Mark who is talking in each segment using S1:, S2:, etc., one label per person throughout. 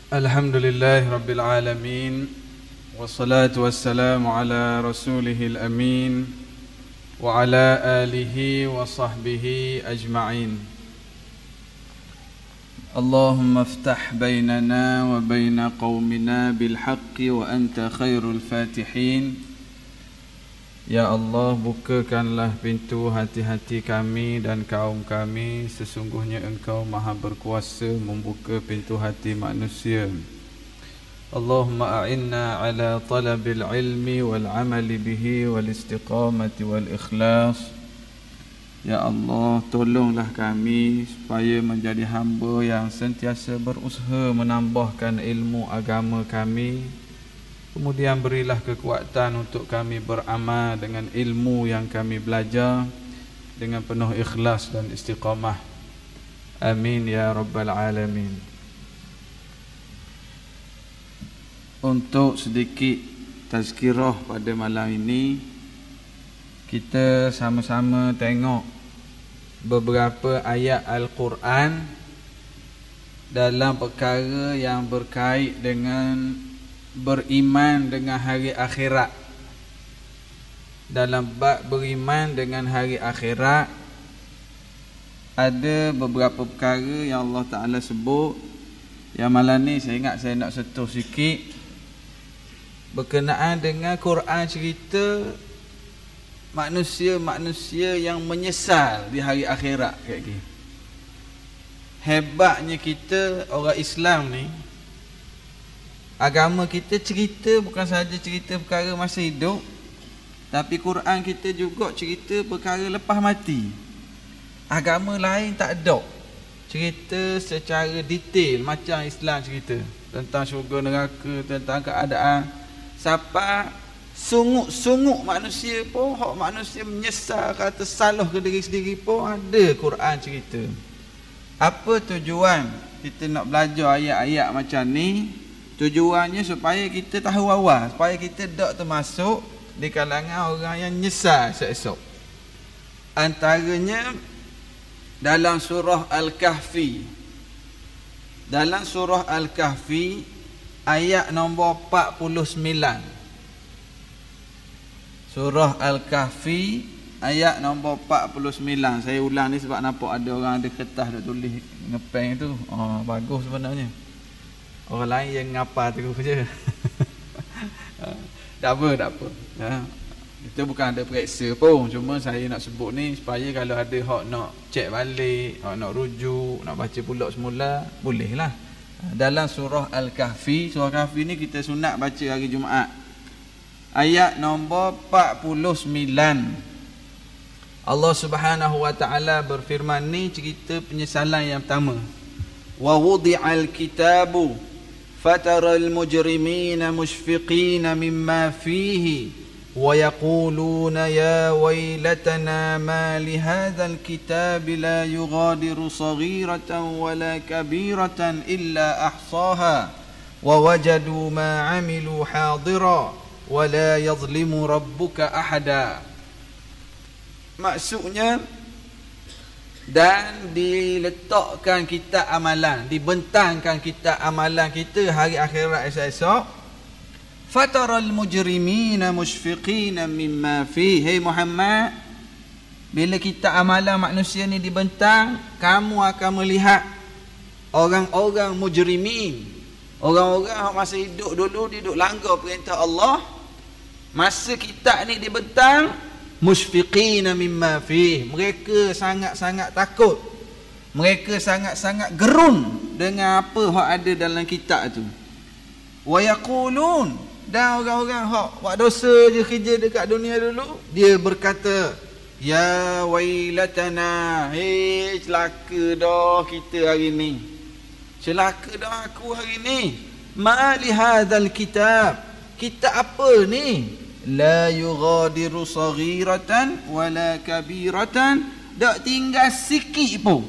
S1: Alhamdulillah Rabbil Alamin, wassalatu wassalamu ala rasulihil amin, wa ala alihi wa sahbihi ajma'in. Allahumma aftah bainana wa baina qawmina bilhaqqi wa anta khairul fatihin. Ya Allah, bukakanlah pintu hati-hati kami dan kaum kami. Sesungguhnya Engkau maha berkuasa membuka pintu hati manusia. Allahumma a'inna ala talabil ilmi wal amali bihi wal istiqamati wal ikhlas. Ya Allah, tolonglah kami supaya menjadi hamba yang sentiasa berusaha menambahkan ilmu agama kami. Kemudian berilah kekuatan untuk kami beramal dengan ilmu yang kami belajar dengan penuh ikhlas dan istiqamah. Amin ya Rabbal Alamin. Untuk sedikit tazkirah pada malam ini, kita sama-sama tengok beberapa ayat Al-Quran dalam perkara yang berkait dengan beriman dengan hari akhirat. Dalam bab beriman dengan hari akhirat, ada beberapa perkara yang Allah Ta'ala sebut. Yang malam ni saya ingat saya nak sentuh sikit berkenaan dengan Quran cerita manusia-manusia yang menyesal di hari akhirat. Hebatnya kita orang Islam ni, agama kita cerita bukan sahaja cerita perkara masa hidup, tapi Quran kita juga cerita perkara lepas mati. Agama lain tak ada cerita secara detail macam Islam cerita tentang syurga neraka, tentang keadaan sampai sungguh-sungguh manusia pun, hak manusia menyesal kata salah ke diri sendiri pun ada Quran cerita. Apa tujuan kita nak belajar ayat-ayat macam ni? Tujuannya supaya kita tahu awal, supaya kita tak termasuk di kalangan orang yang nyesal esok. Antaranya dalam surah Al-Kahfi. Dalam surah Al-Kahfi ayat nombor 49. Surah Al-Kahfi ayat nombor 49. Saya ulang ni sebab nampak ada orang ada kertas dah tulis ngepeng tu. Bagus sebenarnya. Orang lain yang ngapa terus je. Tak apa. Ya. Kita bukan ada periksa pun. Cuma saya nak sebut ni supaya kalau ada hak nak cek balik, hak nak rujuk, nak baca pula semula, bolehlah. Dalam surah Al-Kahfi, surah Kahfi ni kita sunat baca hari Jumaat. Ayat nombor 49. Allah Subhanahu wa taala berfirman, ni cerita penyesalan yang pertama. Wa wudi'al kitabu فترى المجرمين مشفقين مما فيه ويقولون يا ويلتنا ما لهذا الكتاب لا يغادر صغيرة ولا كبيرة إلا أحصاها ووجدوا ما عملوا حاضرا ولا يظلم ربك أحدا. Maksudnya, dan diletakkan kitab amalan, dibentangkan kitab amalan kita hari akhirat esok. Fataral mujrimina mushfiqina mimma fihi. Hey Muhammad, bila kitab amalan manusia ni dibentang, kamu akan melihat orang-orang mujrimin, orang-orang masa hidup dulu duduk langgar perintah Allah. Masa kitab ni dibentang, mushfiqina mimma fih, mereka sangat-sangat takut, mereka sangat-sangat gerun dengan apa hak ada dalam kitab tu. Wa yaqulun, dan orang-orang hak buat dosa je kerja dekat dunia dulu, dia berkata, ya wailatana, hei celaka dah kita hari ni, celaka dah aku hari ni. Ma li hadzal kitab, kitab apa ni? La yughadiru saghiratan wala kabiratan, tak tinggal sikit pun,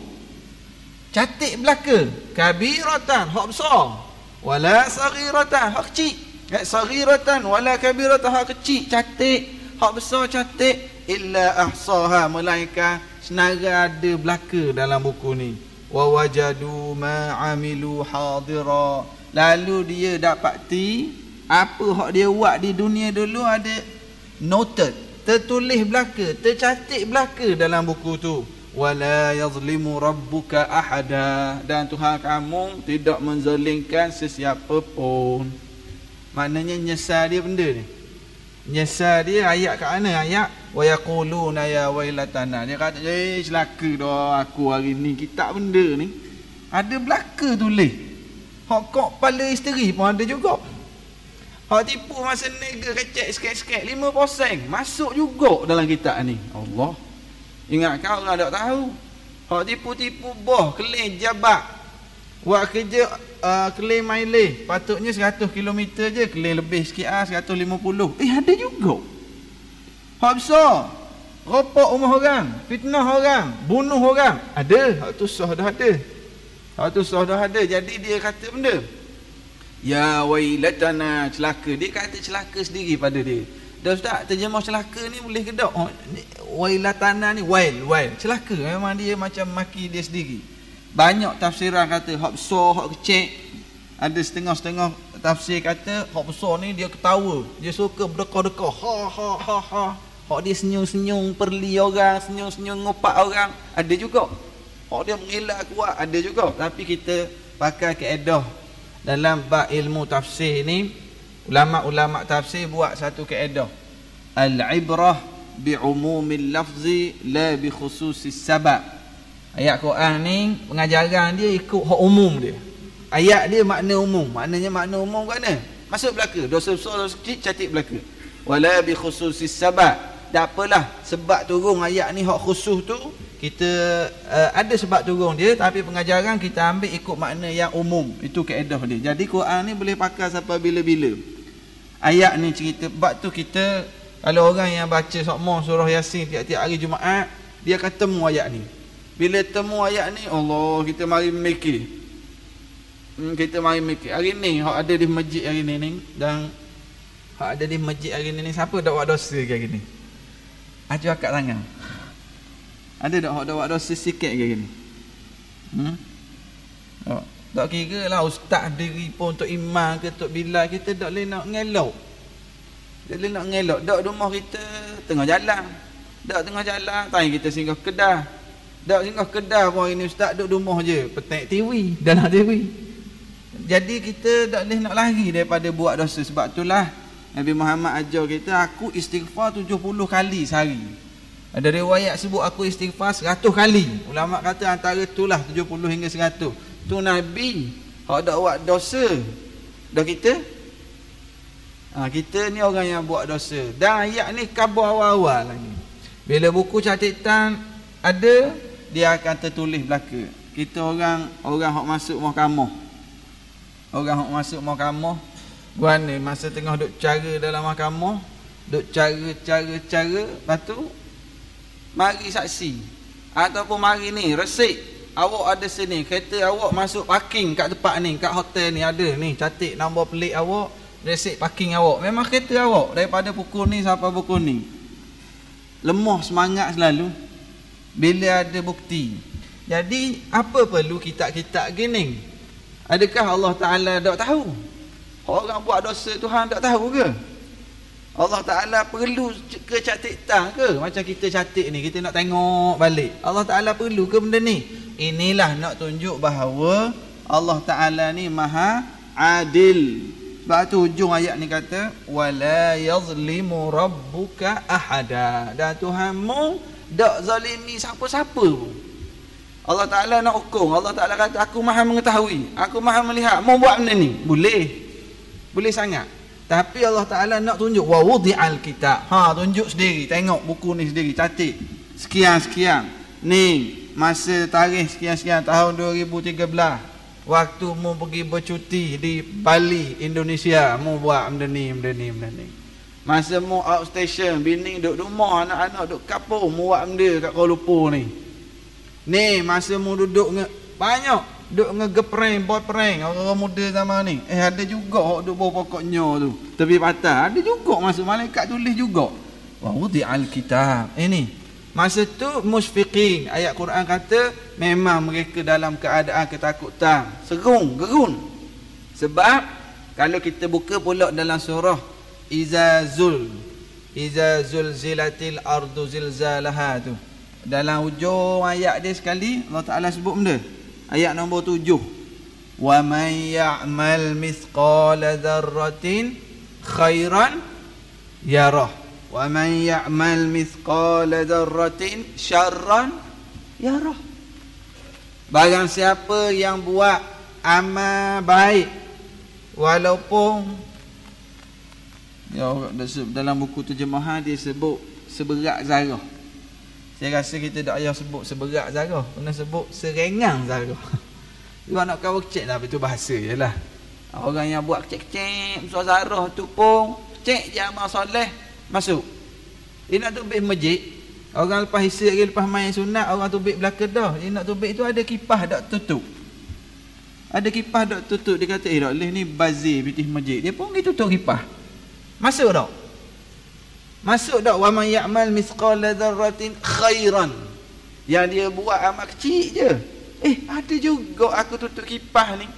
S1: catik belaka. Kabiratan, hak besar. Wala saghiratan, hak kecil. Saghiratan wala kabiratan, hak kecil catik, hak besar catik. Illa ahsaha, melainkan senara ada belaka dalam buku ni. wa wajadu ma amilu hadira. Lalu dia dapati apa hak dia buat di dunia dulu ada noted, tertulis belaka, tercatat belaka dalam buku tu. Wala yazlimu rabbuka ahada, dan Tuhan kamu tidak menzalimkan sesiapa pun. Maknanya nyesal dia benda ni. Nyesal dia ayat kat mana? Ayat wa yaquluna ya wailatana. Dia kata celaka dah aku hari ni, kitab benda ni ada belaka tulis. Hak kok kepala isteri pun ada juga. Hak tipu masa nega kecek sikit-sikit 5% masuk juga dalam kitab ni. Allah. Ingat kau orang tak tahu. Hak tipu-tipu boh kelih jabat. Buat kerja kelih mileage patutnya 100 km je, kelih lebih sikit 150. Ada juga. Hak besar. Ropok rumah orang, fitnah orang, bunuh orang. Ada. Hak tu sah dah ada. Hak tu sah dah ada. Jadi dia kata benda. Ya wailatana, celaka. Dia kata celaka sendiri pada dia. Dah ustaz, terjemah celaka ni boleh ke tak? Wailatana ni wail, celaka. Memang dia macam maki dia sendiri. Banyak tafsiran kata hak besar, hak kecil. Ada setengah-setengah tafsir kata hak besar ni dia ketawa, dia suka berdekah-dekah, ha. Hak dia senyum-senyum perli orang, senyum-senyum ngopak orang, ada juga. Hak dia mengelak kuat, ada juga. Tapi kita pakai kaedah dalam bab ilmu tafsir ni, ulama-ulama tafsir buat satu kaedah. Al-ibrah bi'umumil lafzi la bi khususis sabab. Ayat Quran ni pengajaran dia ikut hak umum dia. Ayat dia makna umum. Maknanya makna umum kat mana? Masuk belaka. Dosa besar, dosa kecil, catat belaka. Wala bi khususis sabab. Tak apalah sebab turun ayat ni hak khusus tu, kita ada sebab turun dia, tapi pengajaran kita ambil ikut makna yang umum. Itu kaedah dia. Jadi Quran ni boleh pakai sampai bila-bila. Ayat ni cerita bab tu. Kita kalau orang yang baca sokmo surah Yasin tiap-tiap hari Jumaat, dia akan temu ayat ni. Bila temu ayat ni, Allah, kita mari mikir. Kita mari mikir. Hari ni, hak ada di masjid hari ni, dan hak ada di masjid hari ni, siapa dak buat dosa hari ni? Acu akak tangan. Ada dak hak dak buat dosa sikit hari ni? Tak kira lah ustaz diri pun untuk imam ke untuk bilal, kita tak boleh nak ngelok. Tak boleh nak ngelok. Dak rumah kita tengah jalan. Dak tengah jalan, tanya kita singgah Kedah. Dak singgah Kedah pun hari ni ustaz duduk rumah je, petik TV, dalam TV. Jadi kita tak boleh nak lari daripada buat dosa. Sebab itulah Nabi Muhammad ajar kita, aku istighfar 70 kali sehari. Ada riwayat sebut aku istighfar 100 kali. Ulama kata antara itulah 70 hingga 100. Tu Nabi hak dak buat dosa. Dah kita kita ni orang yang buat dosa. Dan ayat ni khabar awal-awal lagi. Bila buku catatan ada, dia akan tertulis belaka. Kita orang hak masuk mahkamah. Orang hak masuk mahkamah, guana masa tengah duk cara dalam mahkamah, duk cara, lepas tu mari saksi ataupun mari ni resip awak ada sini, kereta awak masuk parking kat tempat ni, kat hotel ni ada ni, catat nombor pelik awak, resip parking awak, memang kereta awak daripada pukul ni sampai pukul ni. Lemah semangat selalu bila ada bukti. Jadi apa perlu kitab-kitab gini? Adakah Allah Ta'ala tak tahu? Orang buat dosa Tuhan tak tahu ke? Allah Ta'ala perlu ke catatan ke? Macam kita catat ni, kita nak tengok balik. Allah Ta'ala perlu ke benda ni? Inilah nak tunjuk bahawa Allah Ta'ala ni maha adil. Sebab tu hujung ayat ni kata wala yazlimu rabbuka ahada. Dan Tuhanmu tak zalimi siapa-siapa pun. Allah Ta'ala nak hukum. Allah Ta'ala kata aku maha mengetahui, aku maha melihat. Mau buat benda ni? Boleh sangat. Tapi Allah Ta'ala nak tunjuk wa wudi'al kitab. Tunjuk sendiri, tengok buku ni sendiri, catat sekian-sekian ni, masa tarikh sekian-sekian tahun 2013, waktu mu pergi bercuti di Bali, Indonesia, mu buat benda ni. Masa mu outstation, bini duduk rumah, anak-anak duduk kapung, mu buat benda kat Kuala Lumpur ni, masa mu duduk banyak duk ngegeprank, buat prank orang muda zaman ni. Ada juga hok duk bawah pokoknya tu, tepi patah. Ada juga masuk malaikat tulis juga. Wa wudi'al kitab. Ini Masa tu musfiqin, ayat Quran kata memang mereka dalam keadaan ketakutan, gerun. Sebab kalau kita buka pula dalam surah Iza zulzilatil ardu zilzalaha tu, dalam hujung ayat dia sekali Allah Ta'ala sebut benda. Ayat nombor 7. Wa man ya'mal mithqala dzarratin khairan yarah. Wa man ya'mal mithqala dzarratin syarran yarah. Barang siapa yang buat amal baik walaupun dalam buku terjemahan dia sebut seberat zarah. Saya rasa kita tak payah sebut seberat zarah, kena sebut serengang zarah. Dia nak kau cek lah, betul bahasa je lah. Orang yang buat kecek-kecek besar zarah tu pun cek je amal soleh masuk. Dia nak tubik masjid, orang lepas hisap lagi, lepas main sunat, orang tubik belakang dah. Dia nak tubik tu ada kipah tak tutup. Ada kipah tak tutup. Dia kata tak boleh ni bazir pitih masjid. Dia pun pergi tutup kipah. Masuk tak? Masuk tak? Wa man ya'mal mithqala dzarratin khairan. Yang dia buat amal kecil je. Ada juga aku tutup kipah ni.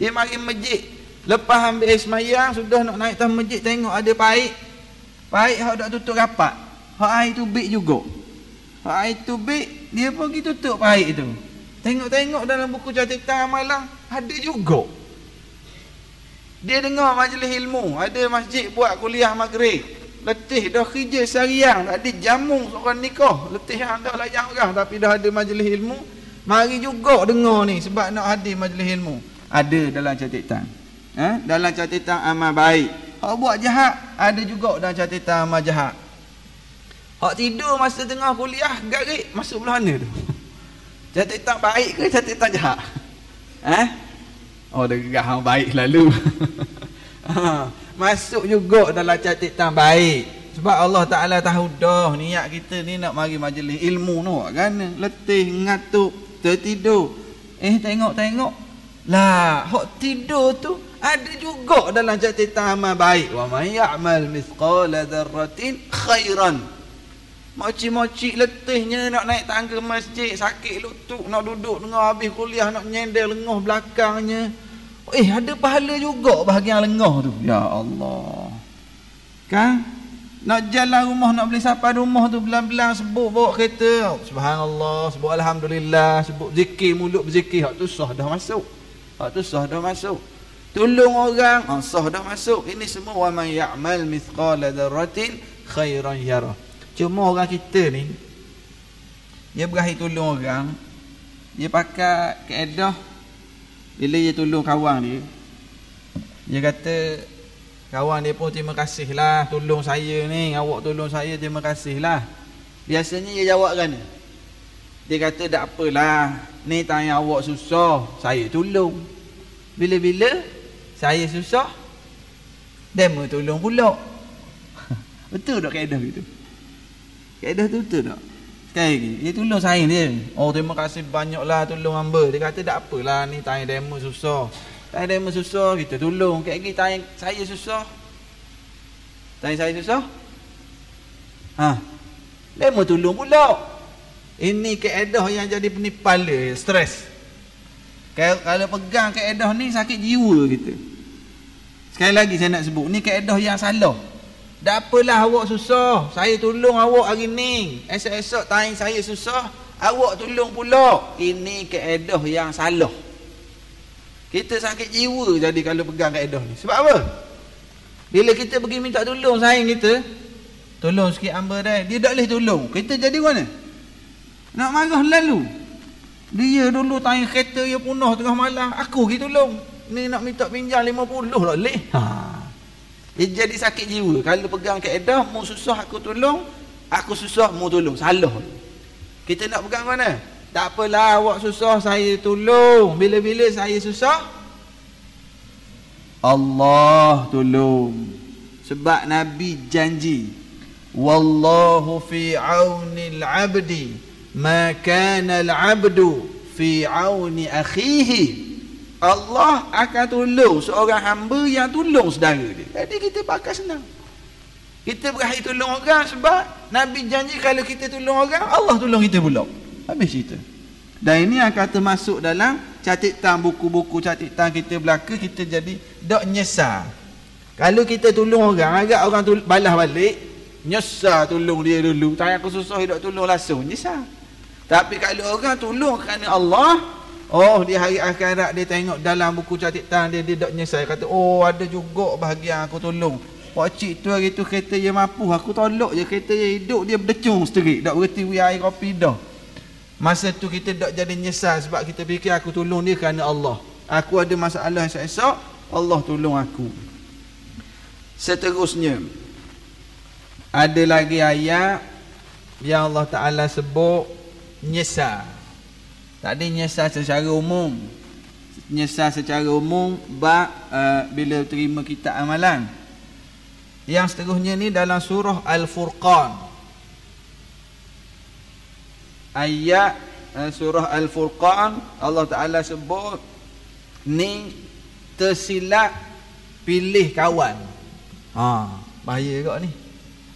S1: Dia mari masjid, lepas ambil semayang, sudah nak naik atas masjid, tengok ada paik hak dak tutup rapat. Hak air tubik juga. Hak air tubik, dia pun pergi tutup paik tu. Tengok-tengok dalam buku catatan amalan, ada juga. Dia dengar majlis ilmu, ada masjid buat kuliah maghrib. Letih dah kerja seharian, tak ada jamu seorang nikah. Letih dah layak orang, tapi dah ada majlis ilmu. Mari juga dengar ni sebab nak hadir majlis ilmu. Ada dalam catatan. Dalam catatan amal baik. Hak buat jahat, ada juga dalam catatan amal jahat. Hak tidur masa tengah kuliah, garik masuk belah mana tu? Catatan baik ke catatan jahat? Oh, dia gerah baik lalu. Masuk juga dalam catatan baik. Sebab Allah Ta'ala tahu dah niat kita ni nak mari majlis ilmu tu kan. Letih, ngatuk, tertidur. Tengok-tengok. Lah, hak tidur tu ada juga dalam catatan amal baik. Wa man ya'mal mithqala dzarratin khairan. Moci-moci letihnya nak naik tangga masjid, sakit lutut, nak duduk dengar habis kuliah, nak nyender lengah belakangnya. Ada pahala juga bahagian lengah tu. Ya Allah. Kan? Nak jalan rumah, nak beli sapa rumah tu, belang-belang sebut bawa kereta. Subhanallah, sebut alhamdulillah, sebut zikir, mulut berzikir. Hak tu sah dah masuk. Tolong orang, sah dah masuk. Ini semua wa man ya'mal mithqala dzarratin khairan yarah. Cuma orang kita ni, dia berakhir tolong orang, dia pakai kaedah bila dia tolong kawan dia, dia kata kawan dia pun terima kasih lah tolong saya ni, awak tolong saya, terima kasih lah. Biasanya dia jawab kan, dia kata tak apalah, ni tanya awak susah, saya tolong. Bila-bila saya susah, demo tolong pula. Betul tak kaedah gitu? Kaedah tu betul tak? Sekali lagi, dia tolong saya dia. Oh, terima kasih banyaklah tolong hamba. Dia kata tak apalah, ni tanya demo susah. Tanya demo susah, kita tolong. Sekali lagi tanya saya susah. Tanya saya susah. Demo tolong pula. Ini kaedah yang jadi penipala, stres. Kalau pegang kaedah ni sakit jiwa kita. Sekali lagi saya nak sebut, ni kaedah yang salah. Tak apalah awak susah, saya tolong awak hari ni. Esok-esok tanya saya susah, awak tolong pula. Ini kaedah yang salah. Kita sakit jiwa jadi kalau pegang kaedah ni. Sebab apa? Bila kita pergi minta tolong sayang kita, tolong sikit hamba dah, dia tak boleh tolong. Kita jadi mana? Nak marah lalu. Dia dulu tanya kereta dia punah tengah malam, aku pergi tolong. Ni nak minta pinjam 50 tak boleh. Dia jadi sakit jiwa. Kalau pegang kaedah, mu susah aku tolong, aku susah mu tolong. Salah. Kita nak pegang mana? Tak apalah awak susah, saya tolong. Bila-bila saya susah, Allah tolong. Sebab Nabi janji, wallahu fi auni al-abdi ma kana al-abdu fi auni akhihi. Allah akan tolong seorang hamba yang tolong saudara dia. Jadi kita pakai senang. Kita berakhir tolong orang sebab Nabi janji kalau kita tolong orang, Allah tolong kita pula. Habis cerita. Dan ini akan termasuk dalam catatan buku-buku catatan kita belaka, kita jadi tak nyesal. Kalau kita tolong orang, agak orang balas balik, nyesal tolong dia dulu. Tak aku susah hidup tolong langsung, nyesal. Tapi kalau orang tolong kerana Allah, oh di hari akhirat dia tengok dalam buku catatan dia tak nyesal. Kata, oh ada juga bahagian aku tolong. Pakcik tu hari tu kereta dia mampu, aku tolak je kereta dia hidup, dia berdecung seterik, tak berhenti beri air kopi dah. Masa tu kita tak jadi nyesal sebab kita fikir aku tolong dia kerana Allah. Aku ada masalah esok-esok, Allah tolong aku. Seterusnya, ada lagi ayat yang Allah Ta'ala sebut nyesal. Tadi nyesal secara umum. Nyesal secara umum bila terima kitab amalan. Yang seterusnya ni dalam surah Al-Furqan. Ayat surah Al-Furqan, Allah Ta'ala sebut ni tersilap pilih kawan. Bahaya kot ni.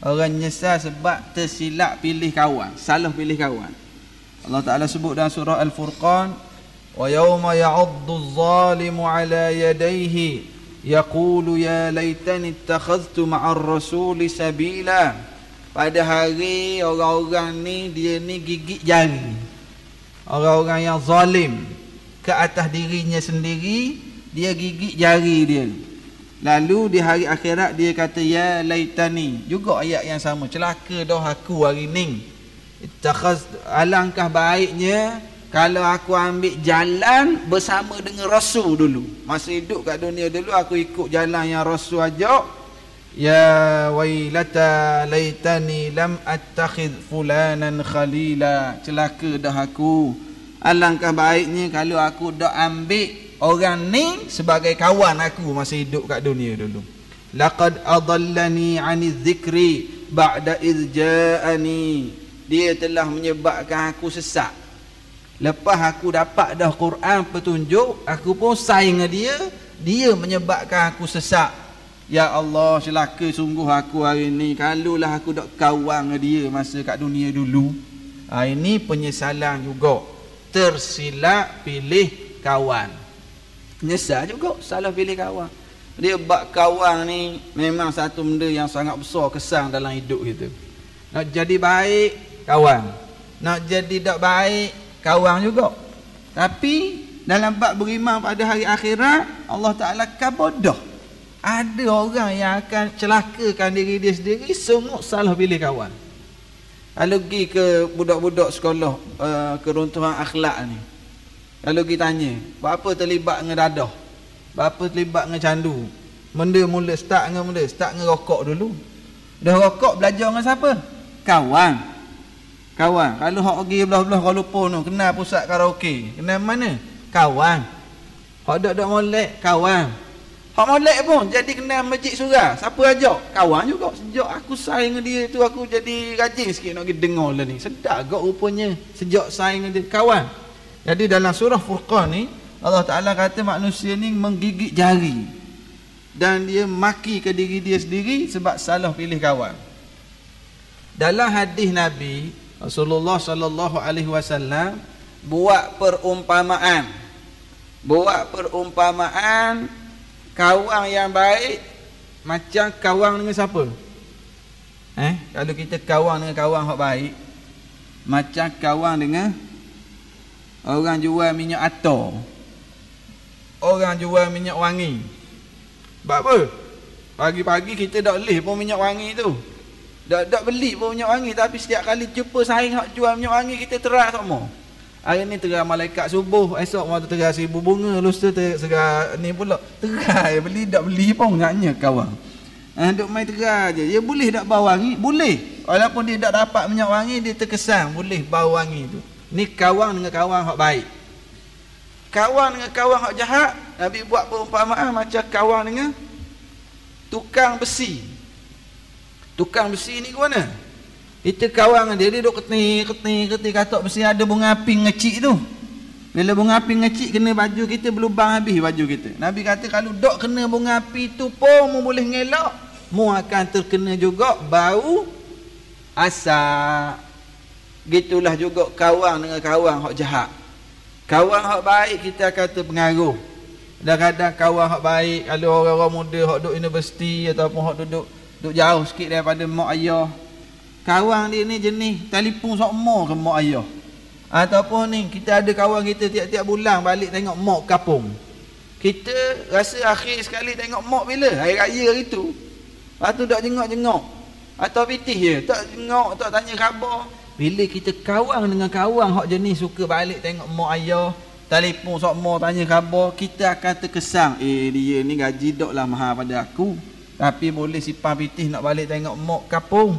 S1: Orang nyesal sebab tersilap pilih kawan, salah pilih kawan. Allah Ta'ala sebut dalam surah Al-Furqan, wa yawma ya'uddu adh-dhalimu 'ala yadayhi yaqulu ya laitani ittakhadhtu ma'ar rasuli sabila. Pada hari orang-orang ni, dia ni gigit jari. Orang-orang yang zalim ke atas dirinya sendiri, dia gigit jari dia. Lalu di hari akhirat dia kata ya laitani. Juga ayat yang sama, celaka dah aku hari ni. Alangkah baiknya kalau aku ambil jalan bersama dengan Rasul dulu. Masa hidup kat dunia dulu, aku ikut jalan yang Rasul ajak. Ya wailata laitani lam attakhidh fulanan khalila. Celaka dah aku. Alangkah baiknya kalau aku dak ambil orang ni sebagai kawan aku masa hidup kat dunia dulu. Laqad adallani 'ani dzikri ba'da idz ja'ani. Dia telah menyebabkan aku sesat. Lepas aku dapat dah Quran petunjuk, aku pun saing dengan dia, dia menyebabkan aku sesat. Ya Allah, celaka sungguh aku hari ni. Kalaulah aku dak kawan dengan dia masa kat dunia dulu. Ini penyesalan juga. Tersilap pilih kawan. Nyesal juga salah pilih kawan. Dia bab kawan ni memang satu benda yang sangat besar kesan dalam hidup kita. Nak jadi baik, kawan. Nak jadi tak baik, kawan juga. Tapi dalam bab beriman pada hari akhirat, Allah Ta'ala kabodah. Ada orang yang akan celakakan diri dia sendiri semua salah pilih kawan. Kalau pergi ke budak-budak sekolah keruntuhan akhlak ni, kalau pergi tanya, berapa terlibat dengan dadah, berapa terlibat dengan candu, benda mula start dengan rokok dulu. Dah rokok belajar dengan siapa? Kawan. Kalau hak pergi belah-belah Kuala Lumpur tu, kenal pusat karaoke, kenal mana? Kawan. Hak dak molek, kawan. Hak molek pun jadi kenal masjid surah, siapa ajak? Kawan juga. Sejak aku sayang dengan dia tu, aku jadi rajin sikit nak pergi dengar lah ni. Sedap gak rupanya sejak sayang dengan dia, kawan. Jadi dalam surah Furqan ni, Allah Ta'ala kata manusia ni menggigit jari dan dia maki ke diri dia sendiri sebab salah pilih kawan. Dalam hadis Nabi Rasulullah sallallahu alaihi wasallam buat perumpamaan kawan yang baik macam kawan dengan siapa? Kalau kita kawan dengan kawan yang baik, macam kawan dengan orang jual minyak atar, orang jual minyak wangi. Sebab apa? Pagi-pagi kita tak boleh pun minyak wangi tu. Tak beli pun minyak wangi, tapi setiap kali jumpa saing hak jual minyak wangi, kita teras semua. Hari ni terah malaikat subuh, esok waktu terah seribu bunga, lusa terah ni pula terah. Beli tak beli pun ngaknya kawan. Duk main terah je. Dia boleh tak bau wangi? Boleh. Walaupun dia tak dapat minyak wangi, dia terkesan boleh bau wangi tu. Ni kawan dengan kawan hak baik. Kawan dengan kawan hak jahat, Nabi buat perumpamaan macam kawan dengan tukang besi. Tukang besi ni ke mana? Kita kawan dengan dia duk ketih katok besi, ada bunga api ngecik tu. Bila bunga api ngecik kena baju kita, berlubang habis baju kita. Nabi kata kalau dok kena bunga api tu pun boleh ngelak, mu akan terkena juga bau asap. Gitulah juga kawan dengan kawan hak jahat. Kawan hak baik kita akan terpengaruh. Kadang-kadang kawan hak baik, kalau orang-orang muda hak duduk universiti ataupun hak duduk jauh sikit daripada mak ayah, kawan dia ni jenis telefon sokmo ke mak ayah. Ataupun ni kita ada kawan kita tiap-tiap bulan balik tengok mak kapung. Kita rasa akhir sekali tengok mak bila? Hari raya itu. Lepas tu tak jengok-jengok. Atau pitih je, tak jengok, tak tanya khabar. Bila kita kawan dengan kawan hak jenis suka balik tengok mak ayah, telefon sokmo tanya khabar, kita akan terkesan, dia ni gaji doklah mahal pada aku, tapi boleh simpan pitih nak balik tengok mak kapung.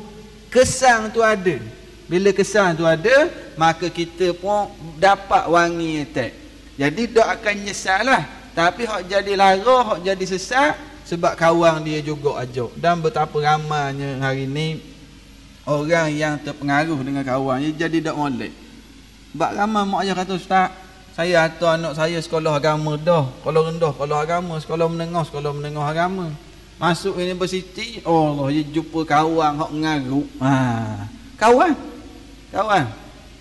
S1: Kesan tu ada. Bila kesan tu ada, maka kita pun dapat wangi attack. Jadi dok akan nyesal lah. Tapi hak jadi lara, hak jadi sesat sebab kawan dia juga ajak. Dan betapa ramainya hari ni orang yang terpengaruh dengan kawan, jadi tak molek. Sebab ramai mak ayah kata, ustaz, saya hantar anak saya sekolah agama dah. Sekolah rendah, sekolah agama. Sekolah menengah agama. Masuk universiti, Allah, dia jumpa kawan hak mengarut. Kawan.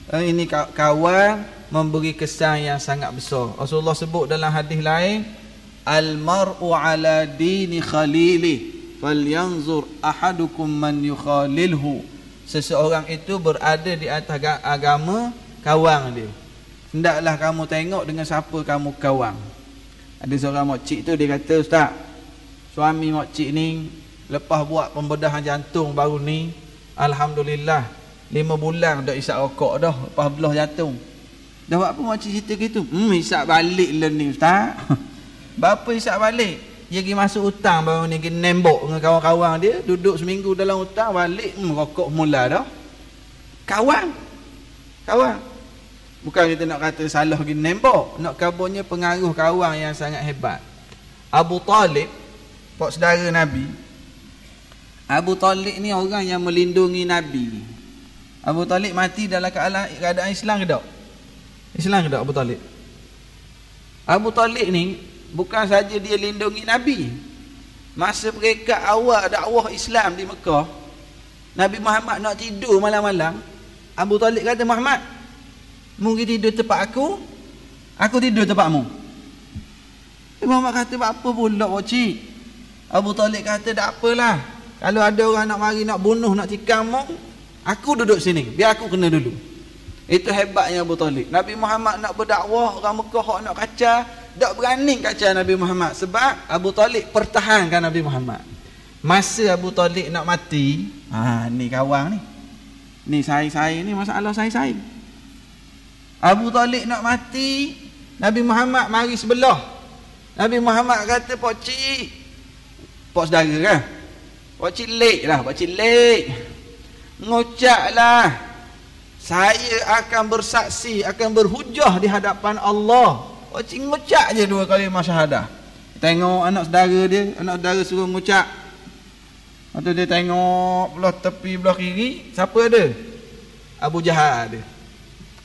S1: Ini kawan memberi kesan yang sangat besar. Rasulullah sebut dalam hadis lain, al-mar'u ala dini khalili falyanzur ahadukum man yukhalilhu. Seseorang itu berada di atas agama kawan dia. Hendaklah kamu tengok dengan siapa kamu kawan. Ada seorang makcik tu dia kata, ustaz, suami makcik ni lepas buat pembedahan jantung baru ni, alhamdulillah 5 bulan dah isap rokok dah lepas belah jantung. Dah buat apa makcik cerita gitu? Isap balik lah ni, ustaz. Bapa isap balik? Dia pergi masuk hutang baru ni, pergi nembok dengan kawan-kawan dia, duduk seminggu dalam hutang, balik rokok mula dah. Kawan. Bukan kita nak kata salah pergi nembok, nak kabarnya pengaruh kawan yang sangat hebat. Abu Talib, pak saudara Nabi. Abu Talib ni orang yang melindungi Nabi. Abu Talib mati dalam keadaan Islam ke tak? Islam ke tak Abu Talib? Abu Talib ni bukan saja dia lindungi Nabi. Masa mereka awal dakwah Islam di Mekah, Nabi Muhammad nak tidur malam-malam, Abu Talib kata, Muhammad, mu pergi tidur tempat aku tidur tempatmu. Muhammad kata, apa pula pakcik? Abu Talib kata, tak apalah, kalau ada orang nak mari nak bunuh, nak tikam mu, aku duduk sini, biar aku kena dulu. Itu hebatnya Abu Talib. Nabi Muhammad nak berdakwah, orang Mekah nak kacau, tak berani kacau Nabi Muhammad, sebab Abu Talib pertahankan Nabi Muhammad. Masa Abu Talib nak mati, ni kawan ni saya ni masalah saya. Abu Talib nak mati, Nabi Muhammad mari sebelah. Nabi Muhammad kata, pakcik, pak saudara kan, pakcik lek, ngucaplah, saya akan bersaksi, akan berhujah di hadapan Allah. Pakcik ngucap je 2 kali syahadah. Tengok anak saudara suruh ngucap. Lepas tu dia tengok belah tepi belah kiri, siapa ada? Abu Jahal ada.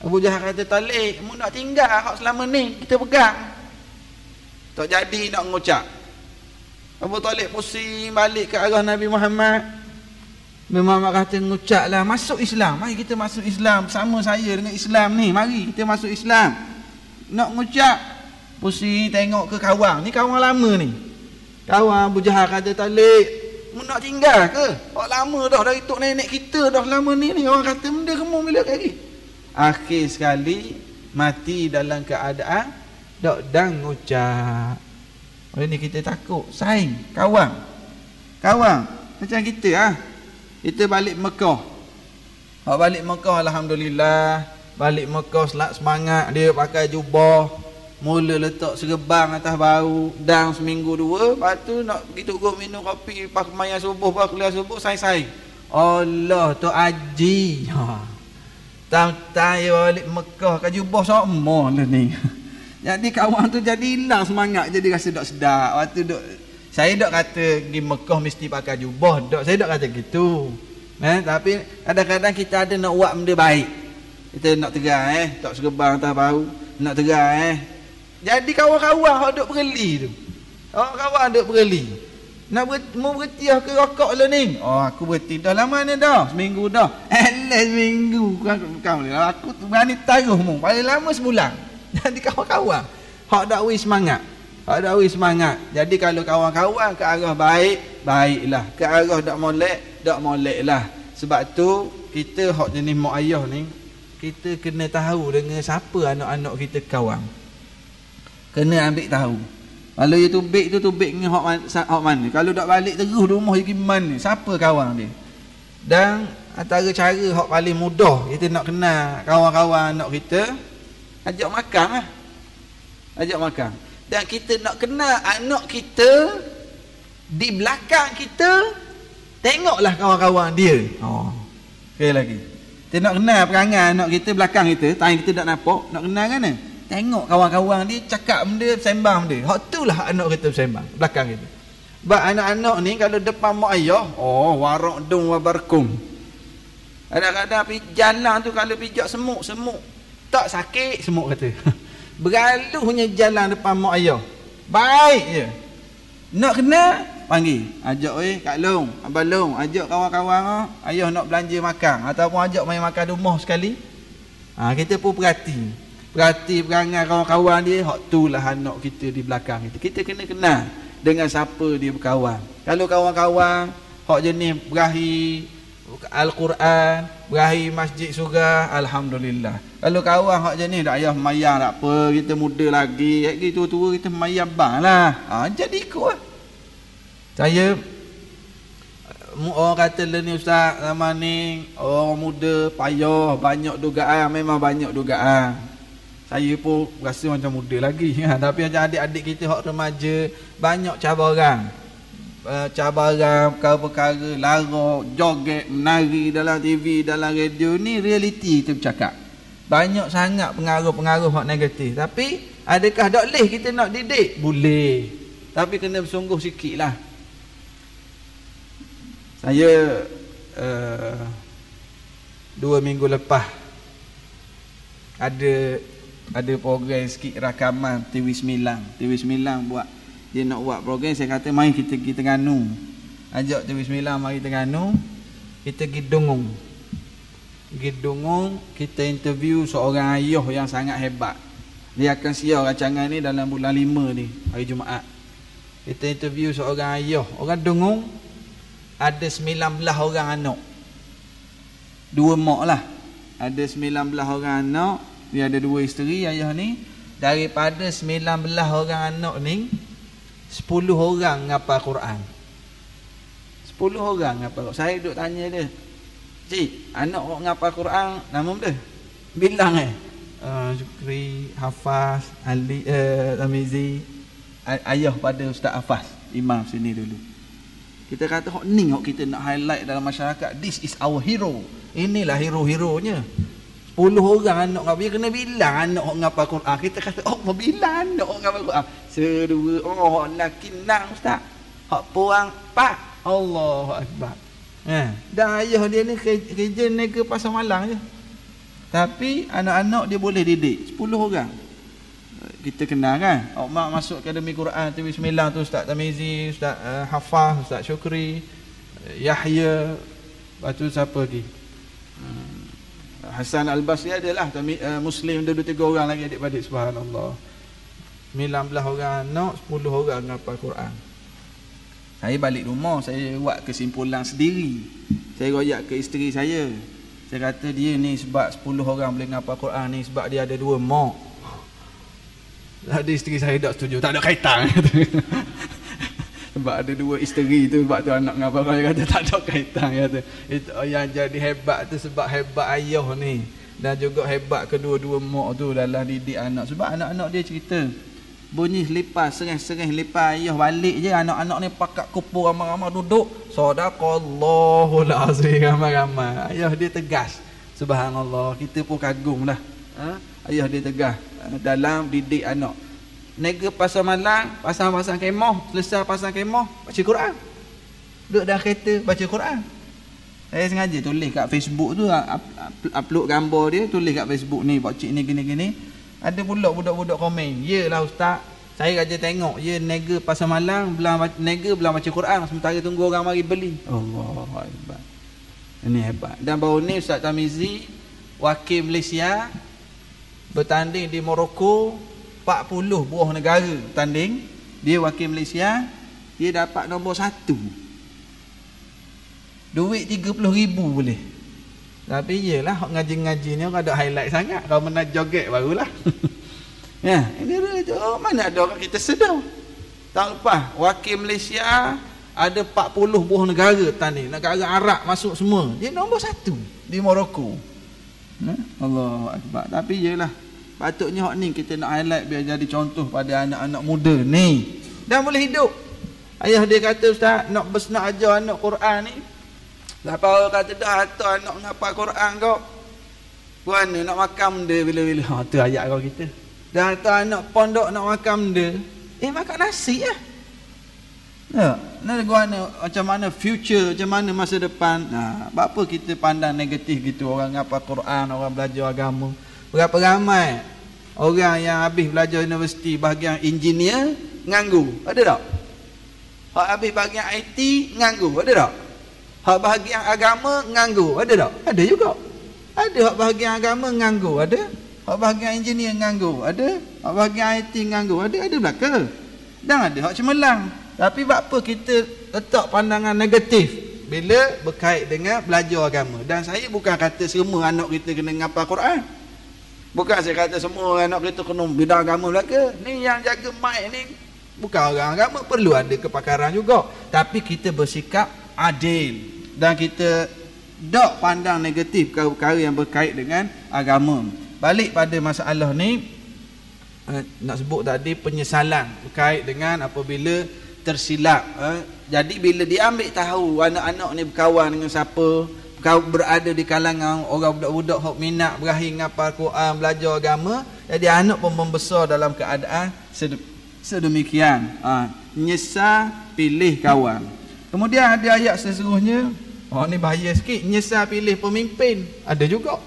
S1: Abu Jahal kata, Talib, mu nak tinggal hak selama ni kita pegang, tak jadi nak ngucap. Abu Talib pusing balik ke arah Nabi Muhammad. Nabi Muhammad kata, ngucaplah, masuk Islam, mari kita masuk Islam, sama saya dengan Islam ni, mari kita masuk Islam. Nak ngucap, pusing tengok ke kawan ni, kawan lama ni. Kawan Abu Jahal kata, Talib, mu nak tinggal ke? Hak lama dah, dari tok nenek kita dah lama ni. Orang kata, benda kamu bila kali. Akhir sekali mati dalam keadaan dok dan ngucap. Oleh ni kita takut saing kawan macam kita kita balik Mekah. Balik Mekah, alhamdulillah, balik Mekah semangat, dia pakai jubah, mula letak serban atas bahu, dan seminggu 2, lepas tu nak pergi tunggu minum kopi, lepas kemayang subuh, lepas kuliah subuh, saing Allah tu haji. Tang-tang balik Mekah ke jubah sama lah ni. Jadi kawan tu jadi hilang semangat, jadi rasa tak sedap. Waktu saya tak kata pergi Mekah mesti pakai jubah, saya tak kata gitu. Tapi kadang-kadang kita ada nak buat benda baik. Kita nak terai tak serban atas bahu, nak terai. Jadi kawan-kawan hok duk bereli tu. Kawan-kawan duk bereli. Nak mau berhenti ke rokok lah ni? Oh, aku berhenti dah lama ni dah. Seminggu dah. Seminggu. Kau ni aku tu berani taruh mu. Paling lama sebulan. Jadi kawan-kawan. Hak dakwi semangat. Hak dakwi semangat. Jadi kalau kawan-kawan ke arah baik, baiklah. Ke arah dak molek lah. Sebab tu kita hak jenis mak ayah ni, kita kena tahu dengan siapa anak-anak kita kawan. Kena ambil tahu. Kalau dia tubik dengan hak mana. Kalau tak balik terus rumah dia pergi mana. Siapa kawan dia. Dan antara cara hak paling mudah kita nak kenal kawan-kawan anak kita, ajak makan lah. Ajak makan. Dan kita nak kenal anak kita, di belakang kita, tengoklah kawan-kawan dia. Sekali lagi. Kita nak kenal perangai anak kita belakang kita, tangan kita tak nampak, nak kenal kan? Tengok kawan-kawan dia cakap benda, sembang benda. Hak itulah anak kita bersembang belakang kita. Sebab anak-anak ni kalau depan mak ayah, warak dung wabarkum. Kadang-kadang pergi jalan tu kalau pijak semut, tak sakit semut kata. Beralunya jalan depan mak ayah. Baik je. Nak kena panggil, ajak Kak Long, Abang Long, ajak kawan-kawan ayah nak belanja makan ataupun ajak main makan rumah sekali. Kita pun perhati perangai kawan-kawan dia. Hak itulah anak kita di belakang kita. Kita kena kenal dengan siapa dia berkawan. Kalau kawan-kawan hak jenis berahi Al-Quran, berahi masjid surah, alhamdulillah. Kalau kawan hak jenis dak ayah mayang tak apa, kita muda lagi, kita tua kita mayang bang lah. Jadi ikut lah. Saya orang kata lah ni ustaz, zaman ni orang muda payah, banyak dugaan, memang banyak dugaan. Saya pun rasa macam muda lagi. Tapi macam adik-adik kita hak remaja, banyak cabaran. Perkara-perkara, lara, joget, menari dalam TV, dalam radio ni realiti kita bercakap. Banyak sangat pengaruh-pengaruh hak negatif. Tapi adakah tak boleh kita nak didik? Boleh. Tapi kena bersungguh sikit lah. Saya 2 minggu lepas ada program sikit rakaman TV9 buat, dia nak buat program. Saya kata mari kita pergi Terengganu, ajak TV9 mari Terengganu, kita pergi Dungong, kita interview seorang ayah yang sangat hebat. Dia akan siar rancangan ni dalam bulan 5 ni, hari Jumaat. Kita interview seorang ayah, orang Dungong, ada 19 orang anak, 2 mak lah, ada 19 orang anak. Dia ada 2 isteri ayah ni. Daripada 19 orang anak ni, 10 orang ngapal Quran. 10 orang ngapal Quran. Saya duduk tanya dia, cik, anak kok ngapal Quran, nama dia? Bilang Syukri, Hafaz, Ali, Tamizi. Ayah pada Ustaz Hafaz, imam sini dulu. Kita kata hok ni hok kita nak highlight dalam masyarakat. This is our hero. Inilah hero-heronya. 10 orang anak ngapal, kena bilang anak hok ngapal Quran. Kita kata bilang anak hok ngapal Quran. Sedua hok laki nang ustaz. Hok puang 4. Allahu akbar. Dan ayah dia ni kerja nega pasar malang je. Tapi anak-anak dia boleh didik 10 orang. Kita kenal kan. Mak masuk Akademi Quran TV9 tu Ustaz Tamizi, Ustaz Hafaz, Ustaz Syukri, Yahya, lepas tu siapa lagi? Hasan Al-Basri adalah Muslim, ada 2-3 orang lagi adik-adik, subhanallah. 19 orang anak, 10 orang ngapal Quran. Saya balik rumah, saya buat kesimpulan sendiri. Saya royak ke isteri saya. Saya kata dia ni sebab 10 orang boleh ngapal Quran ni sebab dia ada 2 mak. Ada isteri saya tak setuju, tak ada kaitan. Sebab ada 2 isteri tu, sebab tu anak ngapal Quran. Dia kata tak ada kaitan. Kata itu yang jadi hebat tu sebab hebat ayah ni, dan juga hebat kedua-dua mak tu dalam didik anak. Sebab anak-anak dia cerita, bunyi selipas, sereh-sereh lipas ayah balik je, anak-anak ni pakat kumpul ramai-ramai duduk, sadaqallahul azim, ramai-ramai. Ayah dia tegas, subhanallah, kita pun kagum lah. Ayah dia tegas dalam didik anak. Nega pasar malang, pasang-pasang kemah, selesai pasang kemah, baca Quran. Duduk dalam kereta baca Quran. Saya sengaja tulis kat Facebook tu, upload gambar dia, tulis kat Facebook ni, pakcik ni gini-gini. Ada pula budak-budak komen, "Yalah ustaz, Saya raja tengok je nega pasar malam nega belah baca Quran sementara tunggu orang mari beli. Allah hebat. Ini hebat. Dan baru ni Ustaz Tamizi wakil Malaysia bertanding di Morocco, 40 buah negara bertanding. Dia wakil Malaysia, dia dapat nombor 1. Duit 30,000 boleh. Tapi iyalah ngaji-ngaji ni orang ada highlight sangat. Kalau mana joget barulah. Ya, ini tu mana ada orang kita sedar. Tahun lepas wakil Malaysia ada 40 buah negara tanding, negara Arab masuk semua. Dia nombor 1 di Morocco. Allah Akbar. Tapi iyalah patutnya hak ni kita nak highlight biar jadi contoh pada anak-anak muda ni. Dan boleh hidup. Ayah dia kata, Ustaz, nak ajar anak Quran ni. Lepas orang kata dah hantar anak menghafal Quran kau. Mana nak makan dia bila-bila. Ha tu ayat kau kita. Dah hantar anak pondok nak makan dia. Makan nasi lah. Ya, macam mana future, macam mana masa depan. Apa kita pandang negatif gitu orang ngapal Quran, orang belajar agama. Berapa ramai orang yang habis belajar universiti bahagian engineer nganggu, ada tak? Hak habis bahagian IT nganggu, ada tak? Hak bahagian agama nganggu, ada tak? Ada juga. Ada hak bahagian agama nganggu, ada. Hak bahagian engineer nganggu, ada. Hak bahagian IT nganggu, ada belaka. Dan ada hak cemerlang. Tapi apa kita letak pandangan negatif bila berkait dengan belajar agama. Dan saya bukan kata semua anak kita kena ngapal Quran. Bukan saya kata semua anak kita kena bidang agama belaka. Ni yang jaga mic ni bukan orang agama, perlu ada kepakaran juga. Tapi kita bersikap adil dan kita tak pandang negatif perkara yang berkait dengan agama. Balik pada masalah ni, nak sebut tadi penyesalan berkait dengan apabila tersilap. Jadi bila dia ambil tahu anak-anak ni berkawan dengan siapa, kau berada di kalangan orang budak-budak hok minat berakhir ngapal Quran, belajar agama, jadi anak pun membesar dalam keadaan sedemikian. Nyesal pilih kawan. Kemudian ada ayat seterusnya, ni bahaya sikit, nyesal pilih pemimpin. Ada juga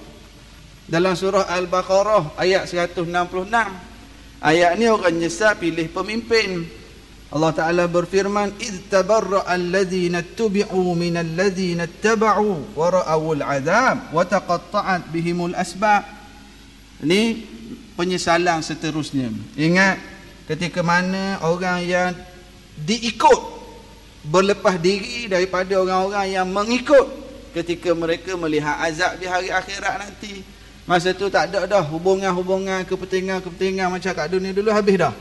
S1: dalam surah Al-Baqarah ayat 166. Ayat ni orang nyesal pilih pemimpin. Allah Ta'ala berfirman, إِذْ تَبَرَّأَ الَّذِينَ اتُّبِعُوا مِنَ الَّذِينَ اتَّبَعُوا وَرَأَوُا الْعَذَابِ وَتَقَطَّعَتْ بِهِمُ الْأَسْبَابِ. Ini penyesalan seterusnya. Ingat ketika mana orang yang diikut berlepas diri daripada orang-orang yang mengikut ketika mereka melihat azab di hari akhirat nanti. Masa tu tak ada dah hubungan-hubungan kepentingan-kepentingan macam kat dunia dulu, habis dah.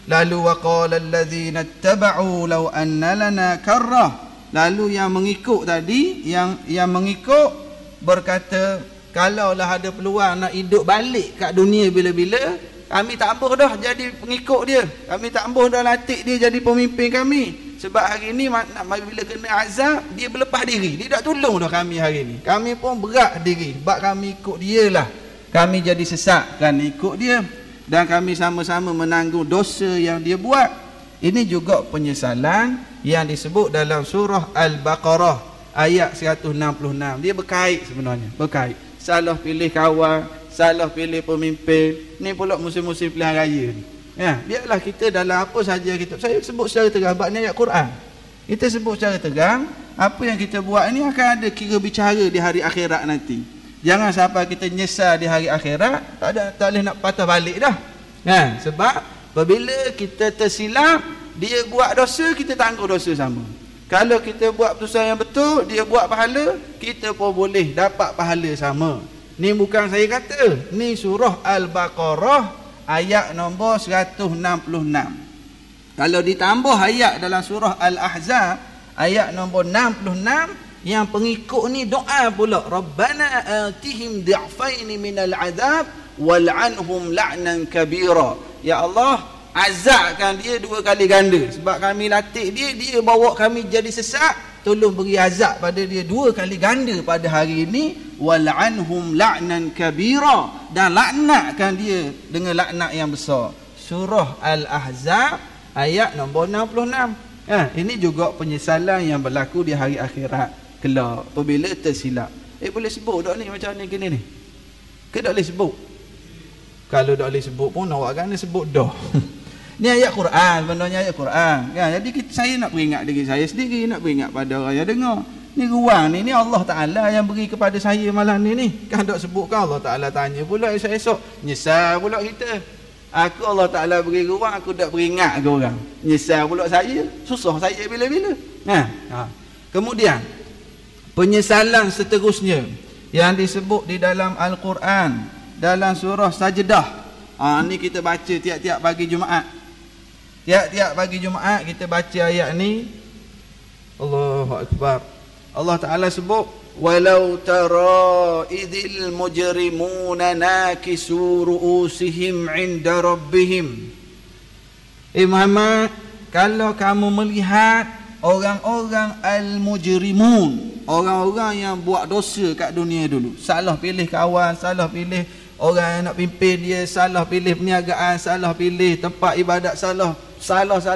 S1: Lalu waqala allazina ittaba'u law anna lana karrah. Lalu yang mengikut tadi, yang mengikut berkata, kalaulah ada peluang nak hidup balik kat dunia bila-bila, kami tak ambuh dah jadi pengikut dia. Kami tak ambuh dah latih dia jadi pemimpin kami. Sebab hari ni bila kena azab, dia berlepas diri. Dia tak tolong dah kami hari ni. Kami pun berat diri sebab kami ikut dia lah. Kami jadi sesat kan ikut dia. Dan kami sama-sama menanggung dosa yang dia buat. Ini juga penyesalan yang disebut dalam surah Al-Baqarah ayat 166. Dia berkait sebenarnya, berkait. Salah pilih kawan, salah pilih pemimpin. Ni pula musim-musim pilihan raya ni. Ya, biarlah kita dalam apa saja kita. Saya sebut secara terang sebab ni ayat Quran. Kita sebut secara terang, apa yang kita buat ni akan ada kira bicara di hari akhirat nanti. Jangan sampai kita nyesal di hari akhirat, tak boleh nak patah balik dah. Sebab apabila kita tersilap, dia buat dosa, kita tanggung dosa sama. Kalau kita buat dosa yang betul, dia buat pahala, kita pun boleh dapat pahala sama. Ni bukan saya kata, ni surah Al-Baqarah ayat nombor 166. Kalau ditambah ayat dalam surah Al-Ahzab ayat nombor 66, yang pengikut ni doa pula, Rabbana atihim di'faini minal azab wal'anhum la'nan kabira. Ya Allah, azabkan dia 2 kali ganda. Sebab kami latih dia bawa kami jadi sesat. Tolong beri azab pada dia 2 kali ganda pada hari ini. Wal'anhum la'nan kabira. Dan laknatkan dia dengan laknat yang besar. Surah Al-Ahzab ayat nombor 66. Ini juga penyesalan yang berlaku di hari akhirat kelak apabila tersilap. Boleh sebut tak ni macam ni gini ni? Ke tak boleh sebut? Kalau tak boleh sebut pun awak kan sebut dah. Ni ayat Quran, sebenarnya ayat Quran. Ya, jadi saya nak peringat diri saya sendiri, nak peringat pada orang yang dengar. Ni ruang ni Allah Ta'ala yang beri kepada saya malam ni. Kan tak sebutkan Allah Ta'ala tanya pula esok-esok. Nyesal pula kita. Aku Allah Ta'ala beri ruang, aku tak peringat ke orang. Nyesal pula saya. Susah saya bila-bila. Kemudian, penyesalan seterusnya yang disebut di dalam Al-Quran, dalam surah Sajdah. Ni kita baca tiap-tiap pagi Jumaat. Tiap-tiap pagi Jumaat kita baca ayat ni. Allahu Akbar. Allah Ta'ala sebut, walau tara idil mujrimuna nakisu ru'usihim 'inda rabbihim. Muhammad, kalau kamu melihat orang-orang al-mujrimun, orang-orang yang buat dosa kat dunia dulu, salah pilih kawan, salah pilih orang yang nak pimpin dia, salah pilih perniagaan, salah pilih tempat ibadat, salah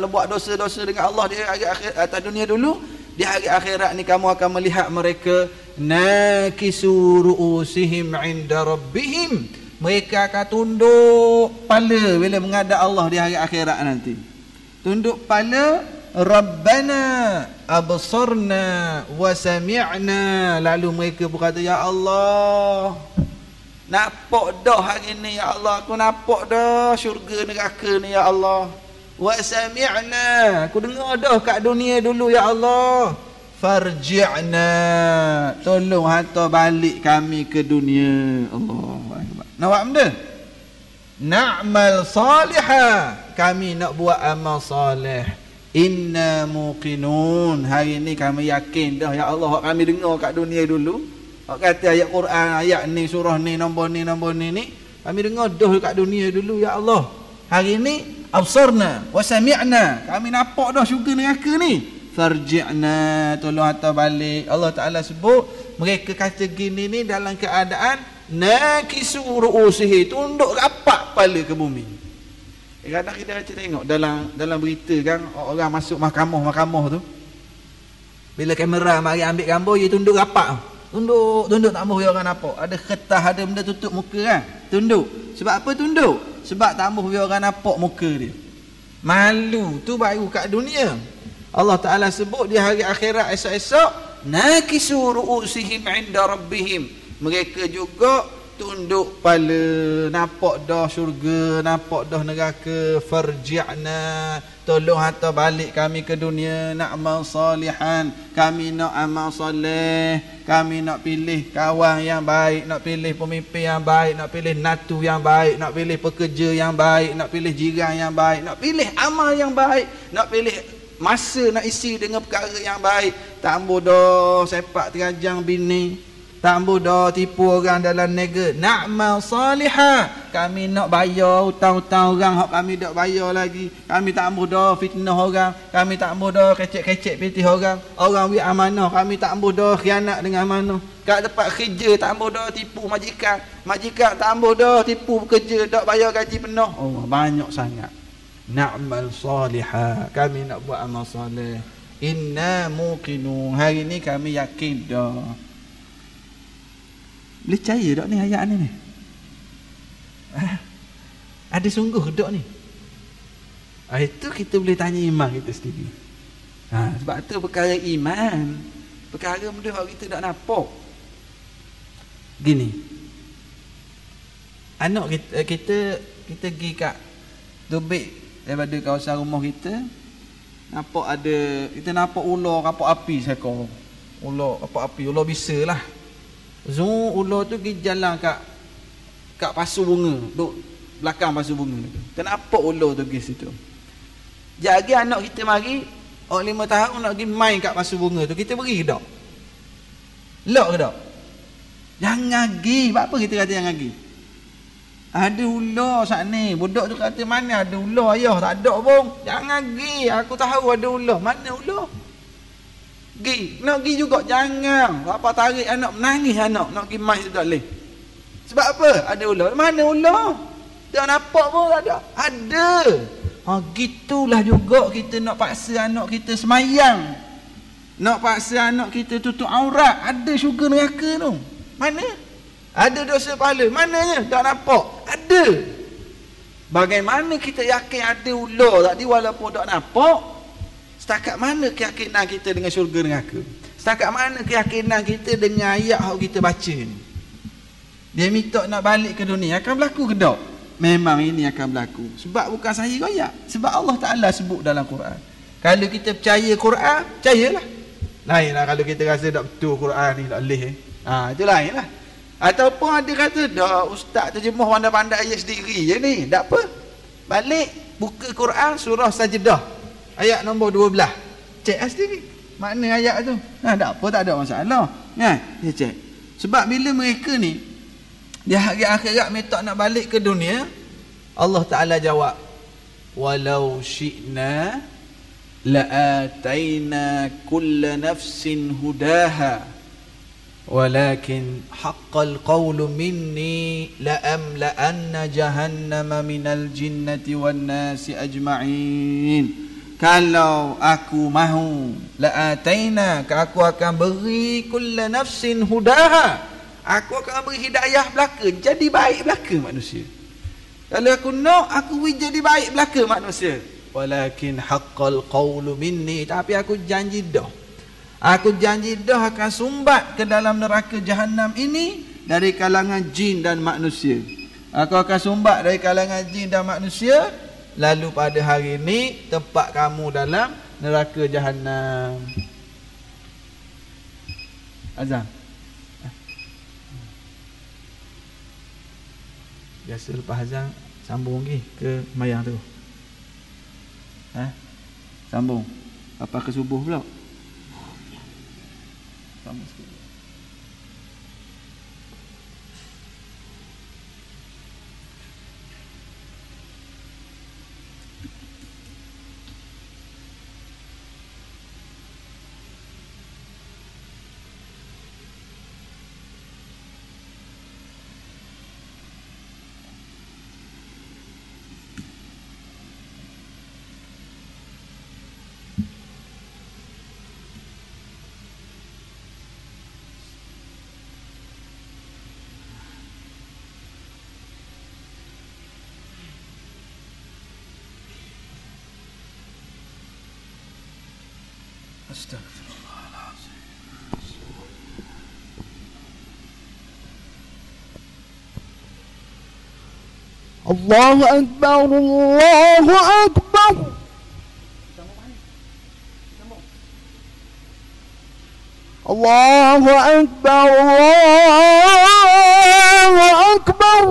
S1: buat dosa-dosa dengan Allah di hari akhirat atas dunia dulu. Di hari akhirat ni kamu akan melihat mereka nakisu ru'usihim 'inda rabbihim. Mereka akan tunduk kepala bila menghadap Allah di hari akhirat nanti. Tunduk kepala, Rabbana absarna wa sami'na. Lalu mereka berkata, ya Allah, nampak dah hari ni ya Allah, aku nampak dah syurga neraka ni ya Allah. Wa sami'na, aku dengar dah kat dunia dulu ya Allah. Farji'na, tolong hantar balik kami ke dunia. Allahu Akbar. Nampak benda? Na'mal salihah, kami nak buat amal salih. Inna muqinun, hari ni kami yakin dah ya Allah, kami dengar kat dunia dulu. Kata ayat Quran, ayat ni, surah ni, nombor ni, kami dengar dah kat dunia dulu ya Allah. Hari ni absarna wa sami'na, kami nampak dah syurga neraka ni. Farji'na, tolong hantar balik. Allah Ta'ala sebut mereka kata gini ni dalam keadaan nakisu ru'usihi, tunduk rapat kepala ke bumi. Kadang kita tengok dalam berita kan, orang masuk mahkamah tu, bila kamera mari ambil gambar, dia tunduk rapat, tunduk tak mahu orang nampak. Ada kertas, ada benda tutup muka kan, tunduk. Sebab apa tunduk? Sebab tak mahu orang nampak muka dia. Malu tu baru kat dunia. Allah Ta'ala sebut di hari akhirat esok-esok, nakisu ru'usihim 'inda rabbihim. Mereka juga tunduk kepala, nampak dah syurga, nampak dah neraka. Farji'na, tolong hantar balik kami ke dunia. Na'mal salihan, kami nak amal soleh, kami nak pilih kawan yang baik, nak pilih pemimpin yang baik, nak pilih natu yang baik, nak pilih pekerja yang baik, nak pilih jiran yang baik, nak pilih amal yang baik, nak pilih masa nak isi dengan perkara yang baik. Tak ambil dah sepak terajang bini, tak ambil dah tipu orang dalam negara. Na'mal salihah, kami nak bayar hutang-hutang orang hak kami tak bayar lagi. Kami tak ambil dah fitnah orang, kami tak ambil dah kecek-kecek pitih orang. Orang wi amanah, kami tak ambil dah khianat dengan amanah. Kat tempat kerja tak ambil dah tipu majikan, tak ambil dah tipu pekerja, tak bayar gaji penuh. Oh, banyak sangat. Na'mal salihah, kami nak buat amal soleh. Inna muqinun, hari ni kami yakin dah. Boleh percaya tak ni ayat ni? Ada sungguh tak ni? Itu kita boleh tanya iman kita sendiri. Sebab tu perkara iman, perkara benda yang kita tak nampak. Gini, anak kita pergi kat Tubik daripada kawasan rumah kita, nampak ada, kita nampak ular kapal api seekor. Ular kapal api, ular bisa lah. Ular tu pergi jalan kat pasu bunga, duk belakang pasu bunga tu. Kita nampak ular tu pergi situ. Jadi anak kita mari, 5 tahun nak pergi main kat pasu bunga tu, kita beri ke tak? Lok ke tak? Jangan pergi. Apa kita kata jangan pergi? Ada ular saat ni. Budak tu kata, mana ada ular ayah? Tak ada pun. Jangan pergi. Aku tahu ada ular. Mana ular? Pergi. Nak pergi juga. Jangan. Bapa tarik anak, menangis anak. Nak pergi main tu tak boleh. Sebab apa? Ada ular. Mana ular? Tak nampak pun tak ada. Ada. Gitulah juga kita nak paksa anak kita semayang. Nak paksa anak kita tutup aurat. Ada syurga neraka tu. Mana? Ada dosa pahala. Mananya? Tak nampak. Ada. Bagaimana kita yakin ada ular tadi walaupun tak nampak? Setakat mana keyakinan kita dengan syurga neraka? Setakat mana keyakinan kita dengan ayat yang kita baca ni? Dia minta nak balik ke dunia, akan berlaku ke tak? Memang ini akan berlaku. Sebab bukan saya royak. Sebab Allah Ta'ala sebut dalam Quran. Kalau kita percaya Quran, percayalah. Lainlah kalau kita rasa tak betul Quran ni, tak boleh. Itu lainlah. Ataupun ada kata, dah ustaz terjemah pandai-pandai ayat sendiri je ni. Tak apa. Balik, buka Quran surah Sajdah. Ayat nombor 12. Cek sendiri. Makna ayat tu. Tak apa, tak ada masalah. Dia cek. Sebab bila mereka ni, di hari akhirat minta nak balik ke dunia, Allah Ta'ala jawab, walau syi'na la'ataina kulla nafsin hudaha walakin haqqal qawlu minni la'amla'anna jahannama minal jinnati wan nasi ajma'in. Kalau aku mahu, la'ataina, aku akan beri kulla nafsin hudaha, aku akan beri hidayah belaka, jadi baik belaka manusia. Kalau aku nak, aku beri jadi baik belaka manusia. Walakin haqqal qawlu minni, tapi aku janji dah, aku janji dah akan sumbat ke dalam neraka Jahannam ini dari kalangan jin dan manusia. Aku akan sumbat dari kalangan jin dan manusia. Lalu pada hari ini tempat kamu dalam neraka Jahannam. Azan. Biasa lepas azan sambung lagi ke mayang tu. Sambung. Apa ke subuh pula? Sambung sikit. Astaghfirullahaladzim. Allahu Akbar, Allahu Akbar. Allahu Akbar, Allahu Akbar.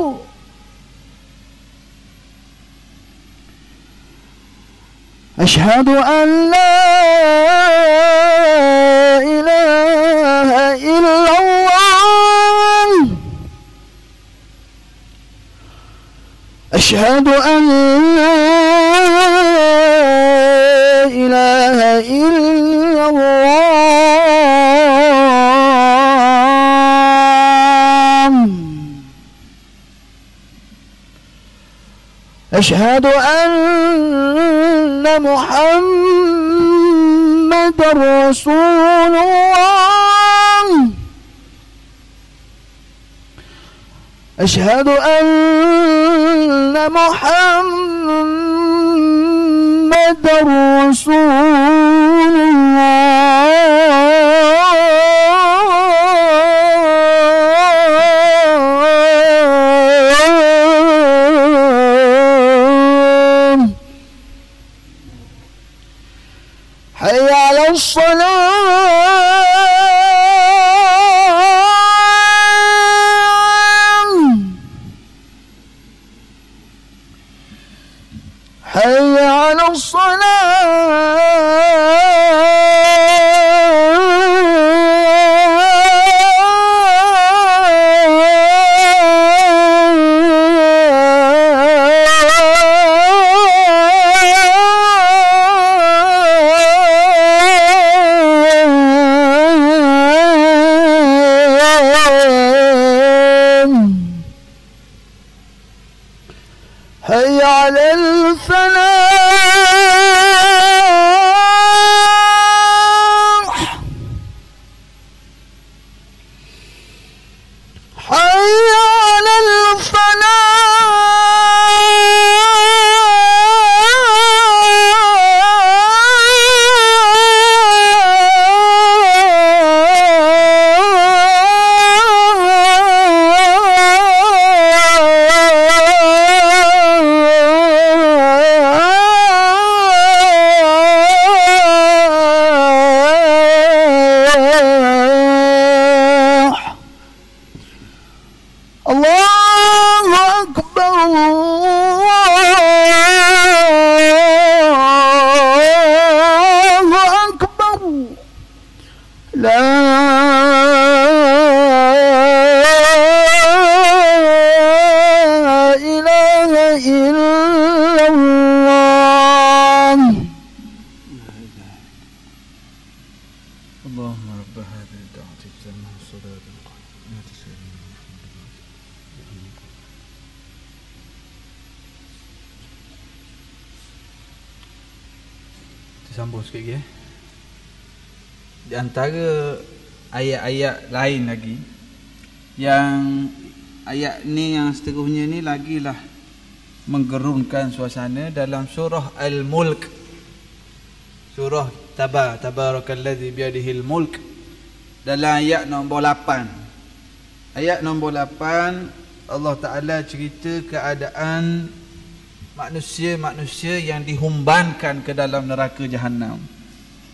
S1: أشهد أن لا إله إلا الله. أشهد أن لا إله إلا الله. أشهد أن محمد رسول الله. أشهد أن محمد رسول الله. حي على الصلاة. حي على حي على الفلاح. Kita sambung sikit lagi Di antara ayat-ayat lain lagi, yang ayat ni yang seterusnya ni lagilah menggerunkan suasana dalam surah Al-Mulk. Surah Tabarakalladzi biyadihil mulk. Dalam ayat nombor 8. Ayat nombor 8 Allah Ta'ala cerita keadaan manusia-manusia yang dihumbankan ke dalam neraka Jahannam.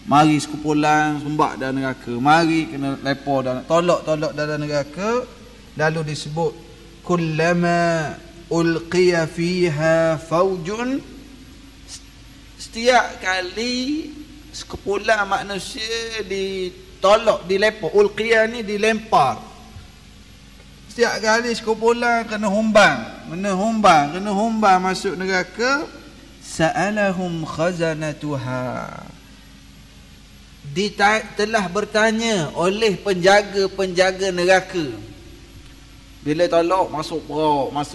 S1: Mari sekumpulan sembah dalam neraka, mari kena lepo dalam tolak dalam neraka. Lalu disebut kullama ulqiya fiha faujun, setiap kali sekumpulan manusia ditolak, dilepo. Ulqiya ni dilempar. Setiap kali sekumpulan kena humbang masuk neraka, sa'alahum khazanatuha, telah bertanya oleh penjaga-penjaga neraka. Bila tolak masuk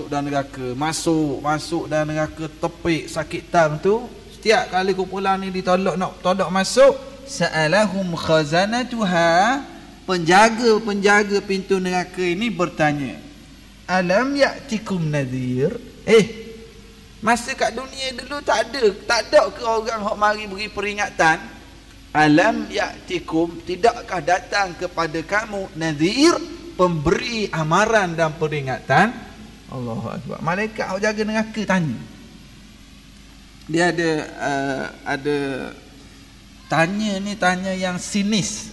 S1: dalam neraka, masuk dalam neraka, tepik sakit tam tu. Setiap kali kumpulan ni ditolak, nak tolak masuk, sa'alahum khazanatuha, penjaga-penjaga pintu neraka ini bertanya, alam ya'tikum nadhir, masa kat dunia dulu tak ada ke orang hok mari beri peringatan? Alam ya'tikum, tidakkah datang kepada kamu nadhir, pemberi amaran dan peringatan? Allahu Akbar. Malaikat hok jaga neraka tanya. Dia ada tanya yang sinis,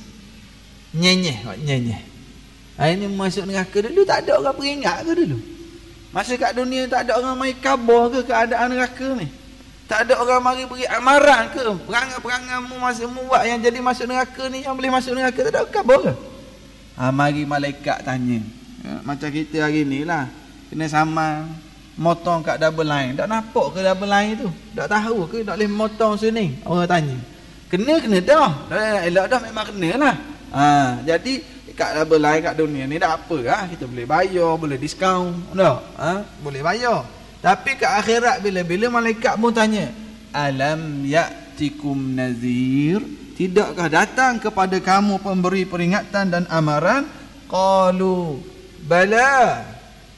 S1: nyenyeh. Ini masuk neraka dulu tak ada orang peringat ke dulu? Masa kat dunia tak ada orang mai khabar ke keadaan neraka ni? Tak ada orang mari beri amaran ke? Perangai-perangai masa buat yang jadi masuk neraka ni, yang boleh masuk neraka, tak ada khabar ke? Mari malaikat tanya. Macam kita hari ni lah, kena saman motong kat double line. Tak nampak ke double line tu? Tak tahu ke tak boleh motong sini? Orang tanya. Kena dah. Elok dah, memang kena lah. Jadi kat double line kat dunia ni tak apa lah. Kita boleh bayar, boleh diskaun. Boleh bayar. Tapi kat akhirat bila malaikat pun tanya, alam ya'tikum nadhir, tidakkah datang kepada kamu pemberi peringatan dan amaran? Qalu bala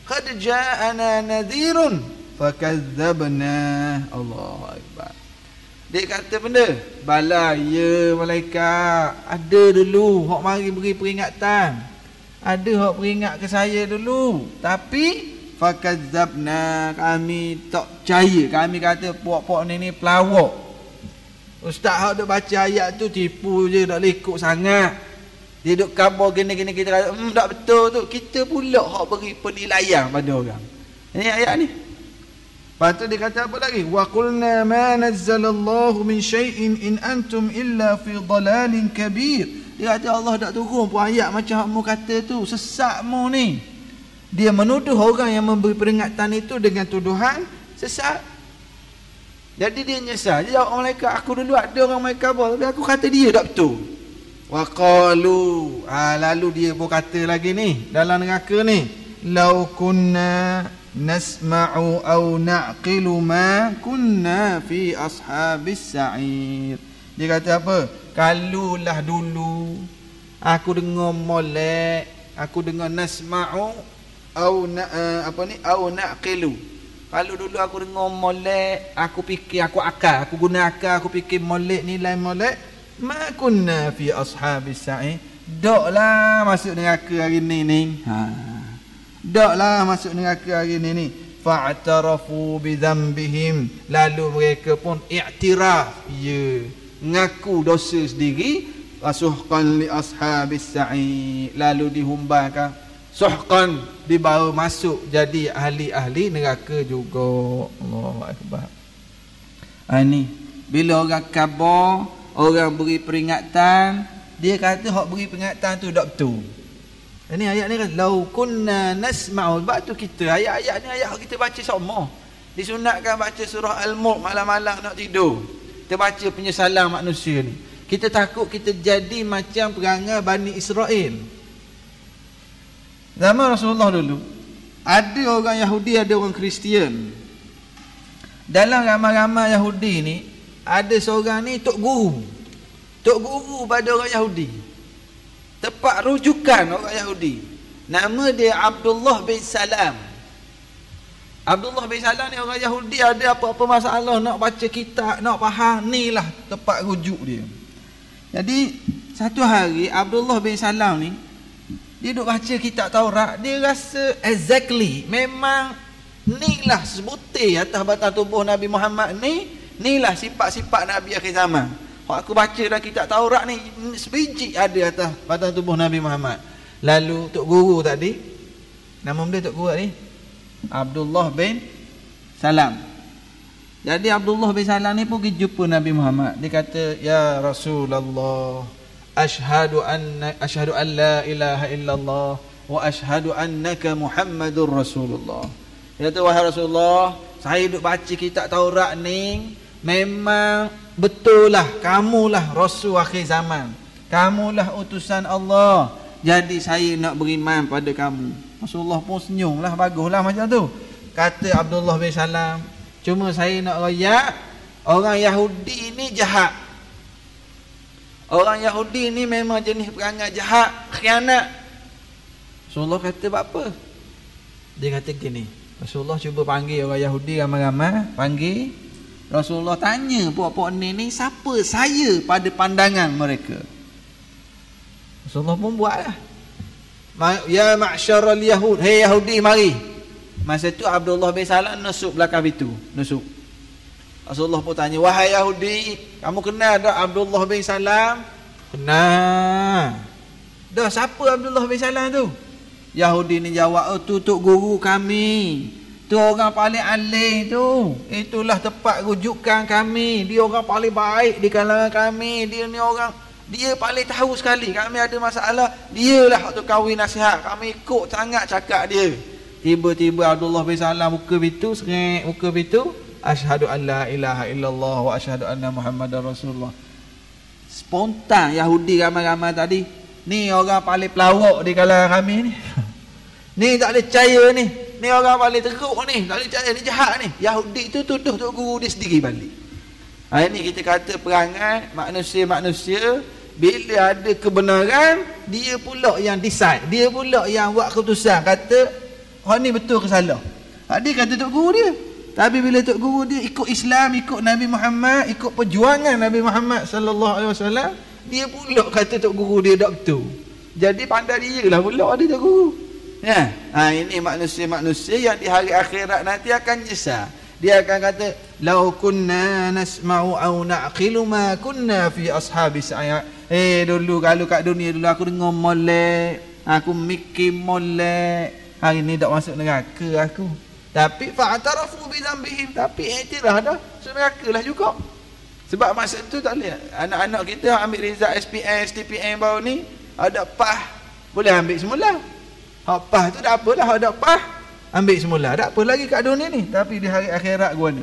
S1: qad ja'ana nadhirun fakadzabna. Allahu Akbar. Dia kata benda, bala, ya malaikat, ada dulu hok mari beri peringatan, ada hok peringat ke saya dulu, tapi fakadzabna, kami tak percaya. Kami kata puak-puak ni pelawak. Ustaz hok duk baca ayat tu tipu je, tak boleh ikut sangat. Dia duk khabar gini-gini, kita kata tak betul tu. Kita pula hok beri penilaian pada orang. Ini ayat ni. Lepas tu dia kata apa lagi? Wa qulna ma nazzalallahu min syai'in in antum illa fi dhalalin kabir. Dia kata Allah tak turun pun ayat macam hak mu kata tu, sesat mu ni. Dia menuduh orang yang memberi peringatan itu dengan tuduhan sesat. Jadi dia nyesal. Dia jawab malaikat, aku dulu ada orang mai khabar, tapi aku kata dia tak betul. Wa qalu, lalu dia pun kata lagi ni dalam neraka ni, law kunna nasma'u aw na'qilu ma kunna fi ashabis sa'ir. Dia kata apa? Kalulah dulu aku dengar molek, aku dengar nasma'u au naqilu. Kalau dulu aku dengar molek, aku fikir, aku akal, aku guna akal, aku fikir molek, nilai molek, ma kunna fi ashabis sa'ir. Doklah masuk neraka hari ni. Doklah masuk neraka hari ni. Fa'tarafu bi dhanbihim, lalu mereka pun iktiraf, ya, ngaku dosa sendiri. Wasuhqan li ashabis sa'ir, lalu dihumbangkan, suhqan, dibawa masuk jadi ahli-ahli neraka juga. Allahu Akbar. Ni bila orang khabar, orang beri peringatan, dia kata hak beri peringatan tu tak betul. Ini ayat ni kan, lau kunna nasma'u. Sebab tu kita ayat-ayat ni ayat kita baca semua. Disunatkan baca surah Al-Mulk malam-malam nak tidur. Kita baca penyesalan manusia ni. Kita takut kita jadi macam perangai Bani Israel. Zaman Rasulullah dulu, ada orang Yahudi, ada orang Kristian. Dalam ramai-ramai Yahudi ni, ada seorang ni tok guru pada orang Yahudi, tempat rujukan orang Yahudi. Nama dia Abdullah bin Salam. Abdullah bin Salam ni orang Yahudi, ada apa-apa masalah nak baca kitab, nak faham, ni lah tempat rujuk dia. Jadi satu hari Abdullah bin Salam ni dia duk baca kitab Taurat, dia rasa exactly memang ni lah sebutir atas batang tubuh Nabi Muhammad ni lah sifat-sifat Nabi akhir zaman. Hak aku baca dalam kitab Taurat ni sebiji ada atas batang tubuh Nabi Muhammad. Lalu tok guru tadi, nama dia tok guru ni Abdullah bin Salam. Jadi Abdullah bin Salam ni pun pergi jumpa Nabi Muhammad. Dia kata, "Ya Rasulullah, asyhadu an la ilaha illallah wa asyhadu annaka Muhammadur Rasulullah." Dia kata, "Wahai Rasulullah, saya duk baca kitab Taurat ni, memang betul lah kamulah Rasul akhir zaman. Kamulah utusan Allah. Jadi saya nak beriman pada kamu." Rasulullah pun senyum lah, baguslah macam tu. Kata Abdullah bin Salam, "Cuma saya nak royak, orang Yahudi ni jahat. Orang Yahudi ni memang jenis perangai jahat, khianat." Rasulullah kata, "Apa?" Dia kata gini, Rasulullah cuba panggil orang Yahudi ramai-ramai, panggil. Rasulullah tanya puak-puak ni siapa saya pada pandangan mereka. Rasulullah pun buatlah. "Ya ma'syaral Yahud, hei Yahudi mari." Masa tu Abdullah bin Salam nusuk belakang pintu, nusuk. Rasulullah pun tanya, "Wahai Yahudi, kamu kenal tak Abdullah bin Salam?" "Kenal." "Dah, siapa Abdullah bin Salam tu?" Yahudi ni jawab, "Oh, tu tok guru kami. Tu orang paling alim tu. Itulah tempat rujukan kami. Dia orang paling baik di kalangan kami. Dia ni orang, dia paling tahu sekali. Kami ada masalah, dialah tu kawin nasihat. Kami ikut sangat cakap dia." Tiba-tiba Abdullah bin Salam buka pintu, sengit buka pintu, "Asyhadu an la ilaha illallah wa asyhadu anna Muhammadar Rasulullah." Spontan Yahudi ramai-ramai tadi, ni orang paling pelawak di kalangan kami ni. Ni tak ada percaya ni. Ni orang paling teruk ni, tak ada percaya, ni jahat ni. Yahudi tu tuduh tok guru dia sendiri balik. Hari ni kita kata perangai manusia-manusia, bila ada kebenaran, dia pula yang decide, dia pula yang buat keputusan, kata oh ni betul ke salah. Dia kata tok guru dia. Tapi bila tok guru dia ikut Islam, ikut Nabi Muhammad, ikut perjuangan Nabi Muhammad sallallahu alaihi wasallam, dia pula kata tok guru dia tak betul. Jadi pandai dia lah pula ada tok guru. Ya. Ini manusia-manusia yang di hari akhirat nanti akan nyesal. Dia akan kata, "Lau kunna nasma'u aw na'qilu ma kunna fi ashabis ayat." Dulu kalau kat dunia dulu aku dengar molek, aku mikir molek. Hari ni tak masuk neraka aku. Tapi fa'tarafu bi dhanbihim, tapi iktiraf dah masuk neraka lah juga. Sebab masa tu tak boleh. Anak-anak kita ambil result SPM, STPM baru ni, ada PAH boleh ambil semula. Hak PAH tu tak apalah, hak ada PAH ambil semula, tak apa lagi kat dunia ni. Tapi di hari akhirat gua ni.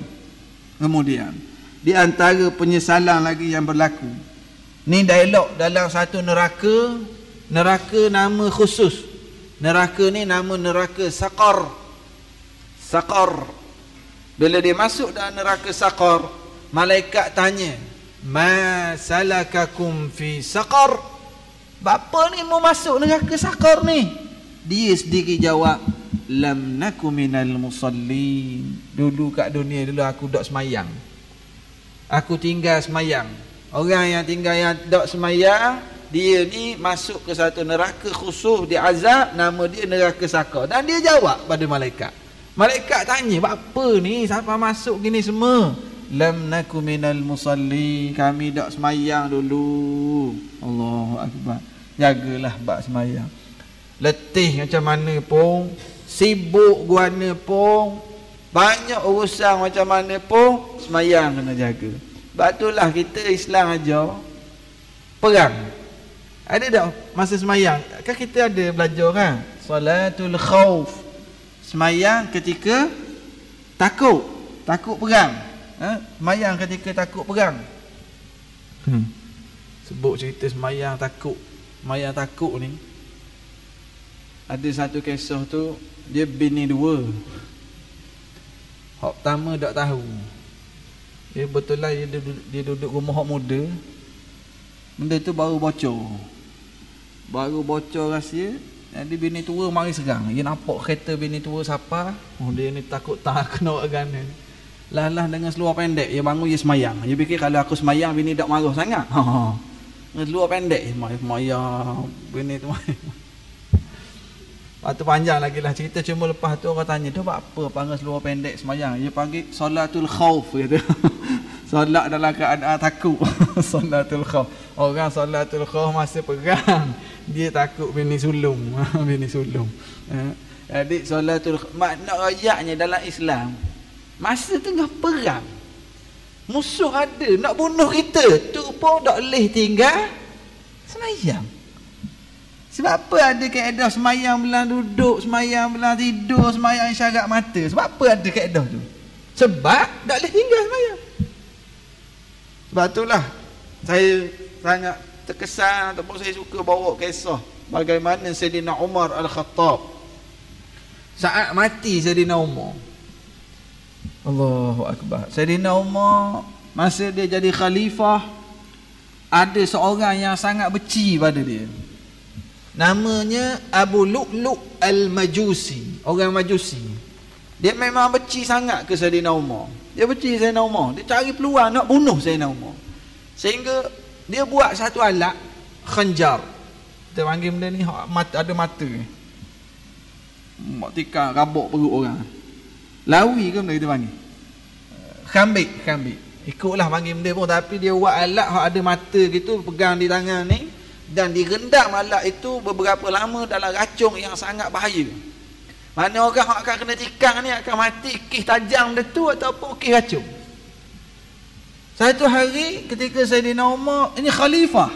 S1: Kemudian di antara penyesalan lagi yang berlaku, ni dialog dalam satu neraka nama khusus. Neraka ni nama neraka Saqar. Saqar. Bila dia masuk dalam neraka Saqar, malaikat tanya, "Ma salakakum fi Saqar?" Bapa ni mau masuk neraka Saqar ni? Dia sendiri jawab, "Lam naku minal musallin." Dulu kat dunia dulu aku dok semayang. Aku tinggal semayang. Orang yang tinggal yang dok semayang, dia ni masuk ke satu neraka khusus diazab, nama dia neraka Saqar. Dan dia jawab pada malaikat. Malaikat tanya, "Apa ni? Siapa masuk gini semua?" "Lam naku minal musallin." Kami dok semayang dulu. Allahu akbar. Jagalah bab semayang. Letih macam mana pun, sibuk guana pun, banyak urusan macam mana pun, semayang kena jaga. Sebab itulah kita Islam aja perang. Ada tak masa semayang? Kan kita ada belajar kan? Salatul khauf. Semayang ketika takut perang. Semayang ketika takut perang. Sebut cerita semayang takut. Semayang takut ni, ada satu kisah tu, dia bini dua. Hak pertama tak tahu. Betul lah dia duduk rumah hok muda. Benda tu baru bocor. Baru bocor rahsia. Jadi bini tua mari serang. Dia nampak kereta bini tua siapa. Dia ni takut tak kena orang ni. Lah dengan seluar pendek. Dia bangun dia semayang. Dia fikir kalau aku semayang bini tak marah sangat. Dengan seluar pendek. Semayang. Bini tu Lepas tu panjang lagi lah cerita. Cuma lepas tu orang tanya, tu apa panggil seluar pendek semayang? Dia panggil solatul khauf kata. Solat dalam keadaan takut. Solatul khauf. Orang solatul khauf masa perang, dia takut bini sulung. Bini sulung. Jadi solatul khauf makna ayatnya dalam Islam, masa tengah perang musuh ada nak bunuh kita, tu pun tak boleh tinggal semayang. Sebab apa ada kaedah semayang belah duduk, semayang belah tidur, semayang isyarat mata? Sebab apa ada kaedah tu? Sebab tak boleh tinggal semayang. Sebab itulah saya sangat terkesan ataupun saya suka bawa kisah bagaimana Sayyidina Umar Al-Khattab saat mati Sayyidina Umar. Allahu Akbar. Sayyidina Umar masa dia jadi khalifah, ada seorang yang sangat benci pada dia. Namanya Abu Lu'lu' Al-Majusi. Orang Majusi. Dia memang benci sangat ke Sayyidina Umar. Dia benci Sayyidina Umar. Dia cari peluang nak bunuh Sayyidina Umar. Sehingga dia buat satu alat khanjar. Kita panggil benda ni ada mata ni. Mak tikar rabuk perut orang. Lawi ke benda kita panggil? Khambik. Ikutlah panggil benda pun, tapi dia buat alat ada mata gitu, pegang di tangan ni. Dan direndam alat itu beberapa lama dalam racun yang sangat bahaya. Mana orang yang akan kena tikang ni akan mati kis tajam dia tu ataupun kis racun. Satu hari ketika Sayyidina Umar, ini khalifah,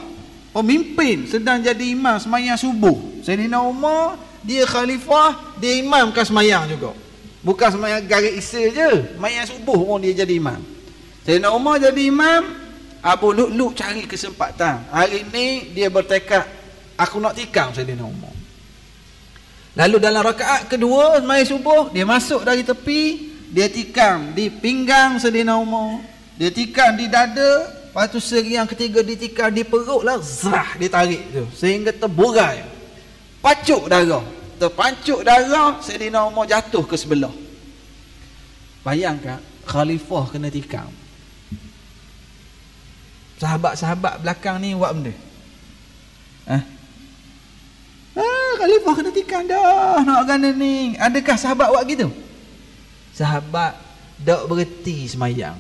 S1: pemimpin, sedang jadi imam semayang subuh. Sayyidina Umar, dia khalifah, dia imamkan semayang juga. Bukan semayang garis isya je, semayang subuh pun dia jadi imam. Sayyidina Umar jadi imam. Abu Lu'lu' cari kesempatan. Hari ni dia bertekad, aku nak tikam Sayyidina Umar. Lalu dalam rakaat kedua sembahyang subuh, dia masuk dari tepi, dia tikam di pinggang Sayyidina Umar, dia tikam di dada, lepas tu seri yang ketiga ditikam di perut lah, zah, ditarik tu sehingga terburai, pacuk darah. Terpancuk darah, Sayyidina Umar jatuh ke sebelah. Bayangkan khalifah kena tikam. Sahabat-sahabat belakang ni buat benda. Khalifah kena tikam dah, nak gana ni. Adakah sahabat buat gitu? Sahabat tak berhenti semayang.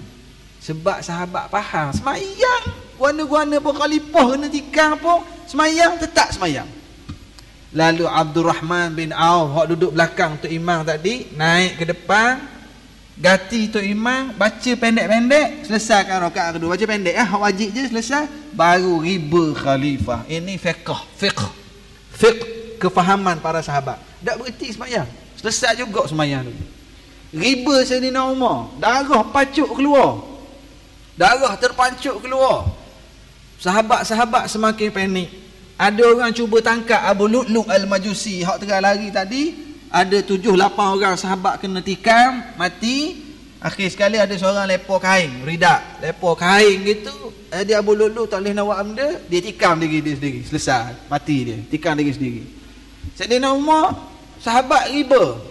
S1: Sebab sahabat faham, semayang guana-guana pun khalifah kena tikam pun, semayang tetap semayang. Lalu Abdul Rahman bin Auf, hak duduk belakang tu imam tadi, naik ke depan, ganti tu imam, baca pendek-pendek, selesaikan rakaat kedua, baca pendek wajib je, selesai, baru riba khalifah. Ini fiqh kefahaman para sahabat. Tak berhenti semayang, selesai juga semayang tu. Riba Sayyidina Umar, darah pacuk keluar, darah terpancuk keluar. Sahabat-sahabat semakin panik. Ada orang cuba tangkap Abu Lu'lu' Al-Majusi, hak tengah lari tadi. Ada 7-8 orang sahabat kena tikam, mati. Akhir sekali ada seorang lepor kain, ridak, lepor kain gitu. Dia Abu Lu'lu' tak boleh nak buat benda, dia tikam diri dia sendiri, selesai, mati dia, tikam diri sendiri. Sayyidina Umar, sahabat riba,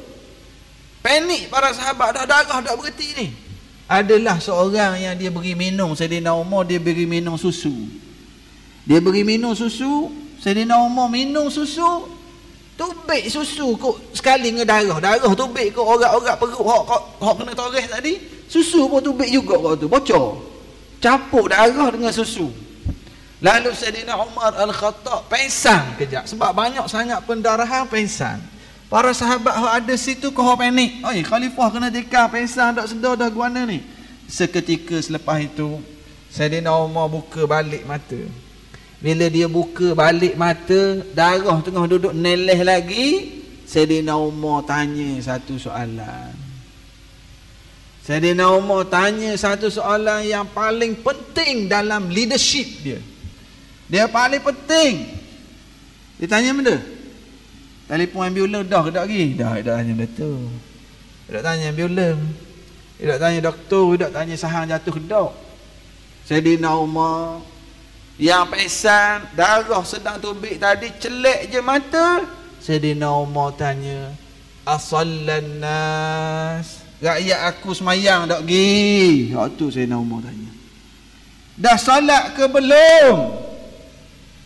S1: panik para sahabat, dah darah tak berhenti ni. Adalah seorang yang dia beri minum Sayyidina Umar, dia beri minum susu. Dia beri minum susu, Sayyidina Umar minum susu, tubik susu kok sekali dengan darah tubik kok orat-orat perut hok kena toreh tadi, susu pun tubik juga kok tu, bocor, campur darah dengan susu. Lalu Sayyidina Umar Al-Khattab pengsan kejap sebab banyak sangat pendarahan, pengsan. Para sahabat yang ada situ kau panik, oi khalifah kena tikam, pengsan tak sedar dah guana ni. Seketika selepas itu Sayyidina Umar buka balik mata. Bila dia buka balik mata, darah tengah duduk neleh lagi. Sayyidina Umar tanya satu soalan. Sayyidina Umar tanya satu soalan yang paling penting dalam leadership dia. Dia paling penting. Dia tanya benda, telefon ambulans dah ke tak lagi? Dah tanya benda tu. Dia tanya ambulans, Dia tak tanya doktor, dia tak tanya sahang jatuh dok. Sayyidina Umar yang pengsan, darah sedang tubik tadi, celek je mata. Sayyidina Umar tanya, asallan nas, rakyat aku semayang tak gi? Waktu Sayyidina Umar tanya, dah salat ke belum?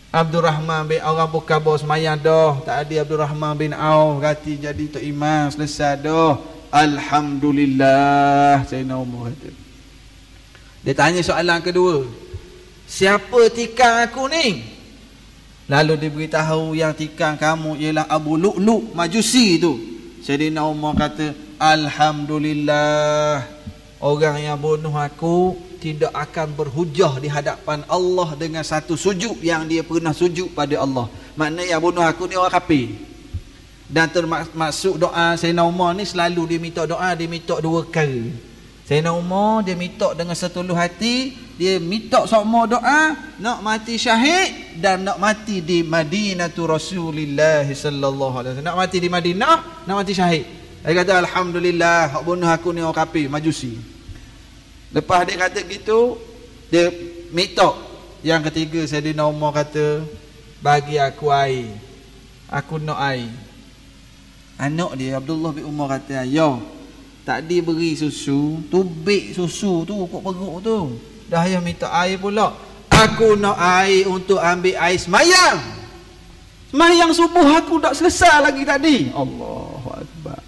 S1: Abdul Rahman bin orang berkhabar semayang dah. Tak ada Abdul Rahman bin Auf ganti jadi tok imam, selesai dah. Alhamdulillah, Sayyidina Umar kata. Dia tanya soalan kedua, siapa tikang aku ni? Lalu dia beritahu yang tikang kamu ialah Abu Lu'lu' Majusi tu. Sayyidina Umar kata, alhamdulillah, orang yang bunuh aku tidak akan berhujah di hadapan Allah dengan satu sujud yang dia pernah sujud pada Allah. Maknanya yang bunuh aku ni orang kafir. Dan termasuk doa Sayyidina Umar ni selalu dia minta doa, dia minta dua kali. Sayyidina Umar dia minta dengan setuluh hati, dia minta semua doa nak mati syahid dan nak mati di Madinatul Rasulillah sallallahu alaihi wasallam. Nak mati di Madinah, nak mati syahid. Dia kata alhamdulillah, hak bunuh aku ni orang kafir, Majusi. Lepas dia kata gitu, dia minta yang ketiga. Sayyidina Umar kata, bagi aku air, aku nak air. Anak dia Abdullah bin Umar kata, ya, tadi beri susu, tubik susu tu ukut perut tu, dah yang minta air pula. Aku nak air untuk ambil air semayang. Semayang subuh aku tak selesai lagi tadi. Allahu Akbar.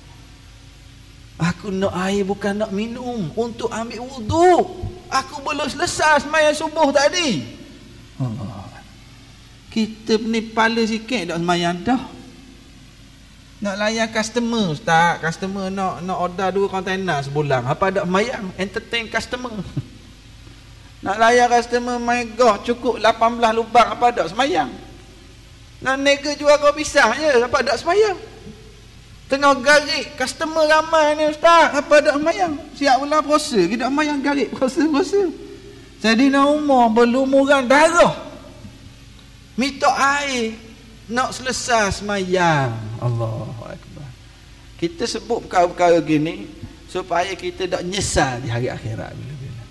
S1: Aku nak air bukan nak minum, untuk ambil wuduk. Aku belum selesai semayang subuh tadi. Allah. Kita ni pala sikit dak semayang dah. Nak layan customer, ustaz. Customer nak order 2 kontainer sebulan. Apa dak semayang? Entertain customer. Nak layan customer megah cukup 18 lubang, apa dak semayang? Nak nega jual kau pisah je, apa dak semayang? Tengah garik customer ramai ni ustaz, apa dak semayang? Siap pula puasa, kita semayang garik puasa. Sayyidina Umar berlumuran darah, minta air, nak selesai semayang. Allahu Akbar. Kita sebut perkara-perkara gini supaya kita tak nyesal di hari akhirat bila-bila.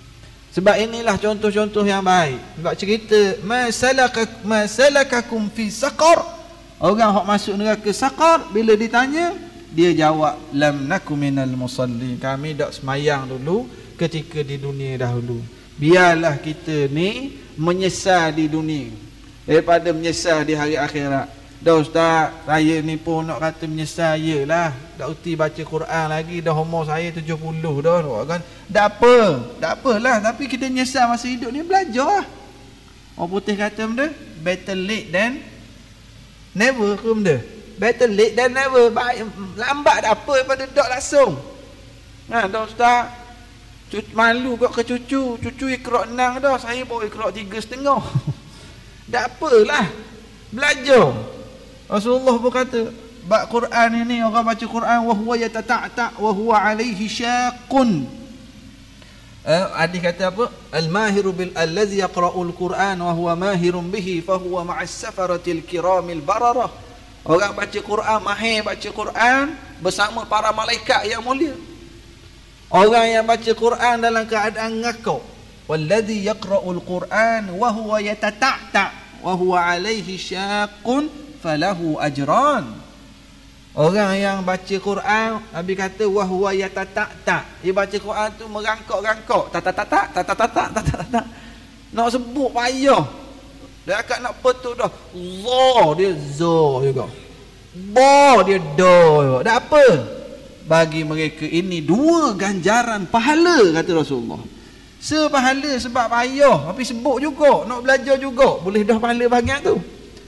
S1: Sebab inilah contoh-contoh yang baik. Sebab cerita masalakakum fi saqar, orang hok masuk neraka saqar, bila ditanya dia jawab lam naku minal musallin, kami dak semayang dulu ketika di dunia dahulu. Biarlah kita ni menyesal di dunia daripada menyesal di hari akhirat. Dah ustaz, saya ni pun nak kata menyesal, yelah, dah uti baca Quran lagi, dah umur saya 70 dah kan. Tak apalah, tapi kita menyesal masa hidup ni, belajar lah. Orang putih kata benda, better late than never ke benda. Better late than never. Lambat tak apa daripada tak langsung. Dah ustaz, malu kau ke cucu ikhrok 6 dah, saya baru ikhrok 3,5. Tak apalah, belajar. Rasulullah pun kata, bab Quran ini, orang baca Quran wa huwa yatata'ta wa huwa alaihi syaqqun. Hadis kata apa? Al-mahiru bil allazi yaqra'ul Quran wa huwa mahirun bihi fa huwa ma'as safaratil kiramil bararah. Orang baca Quran, mahir baca Quran bersama para malaikat yang mulia. Orang yang baca Quran dalam keadaan ngakau, wallazi yaqra'ul Quran wa huwa yatata'ta wa huwa alaihi syaqqun falahu ajran. Orang yang baca Quran, Nabi kata wa huwa yatata'ta, dia baca Quran tu merangkak-rangkak, tak nak sebut payah. Dia akan nak betul dah. Za dia za juga. Ba dia da juga. Tak apa. Bagi mereka ini 2 ganjaran pahala, kata Rasulullah. Sepahala sebab payah, tapi sebut juga, nak belajar juga, boleh dah pahala bahagian tu.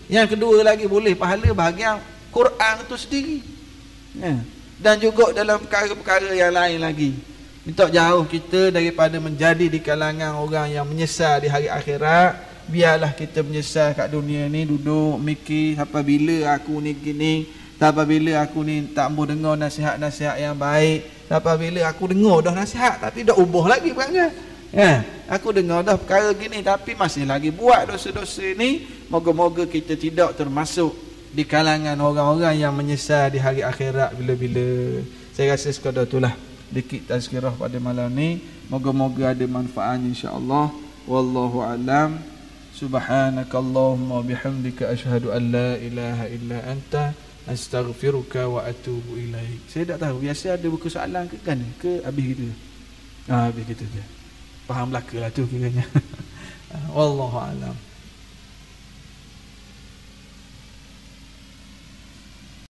S1: Yang kedua lagi, boleh pahala bahagian Quran tu sendiri. Dan juga dalam perkara-perkara yang lain lagi. Minta jauh kita daripada menjadi di kalangan orang yang menyesal di hari akhirat. Biarlah kita menyesal kat dunia ni, duduk mikir sampai bila aku ni gini, sampai bila aku ni tak mau dengar nasihat-nasihat yang baik, sampai bila aku dengar dah nasihat tapi dah ubah lagi perangai. Aku dengar dah perkara gini tapi masih lagi buat dosa-dosa ni. Moga-moga kita tidak termasuk di kalangan orang-orang yang menyesal di hari akhirat bila-bila. Saya rasa sekadar itulah dikit tazkirah pada malam ni. Moga-moga ada manfaatnya insya-Allah. Wallahu alam. Subhanakallahumma bihamdika asyhadu an la ilaha illa anta astaghfiruka wa atubu ilaik. Saya tak tahu biasa ada buku soalan ke kan ke habis gitu. Habis gitu je. Faham belaka lah tu kiranya. Wallahu alam.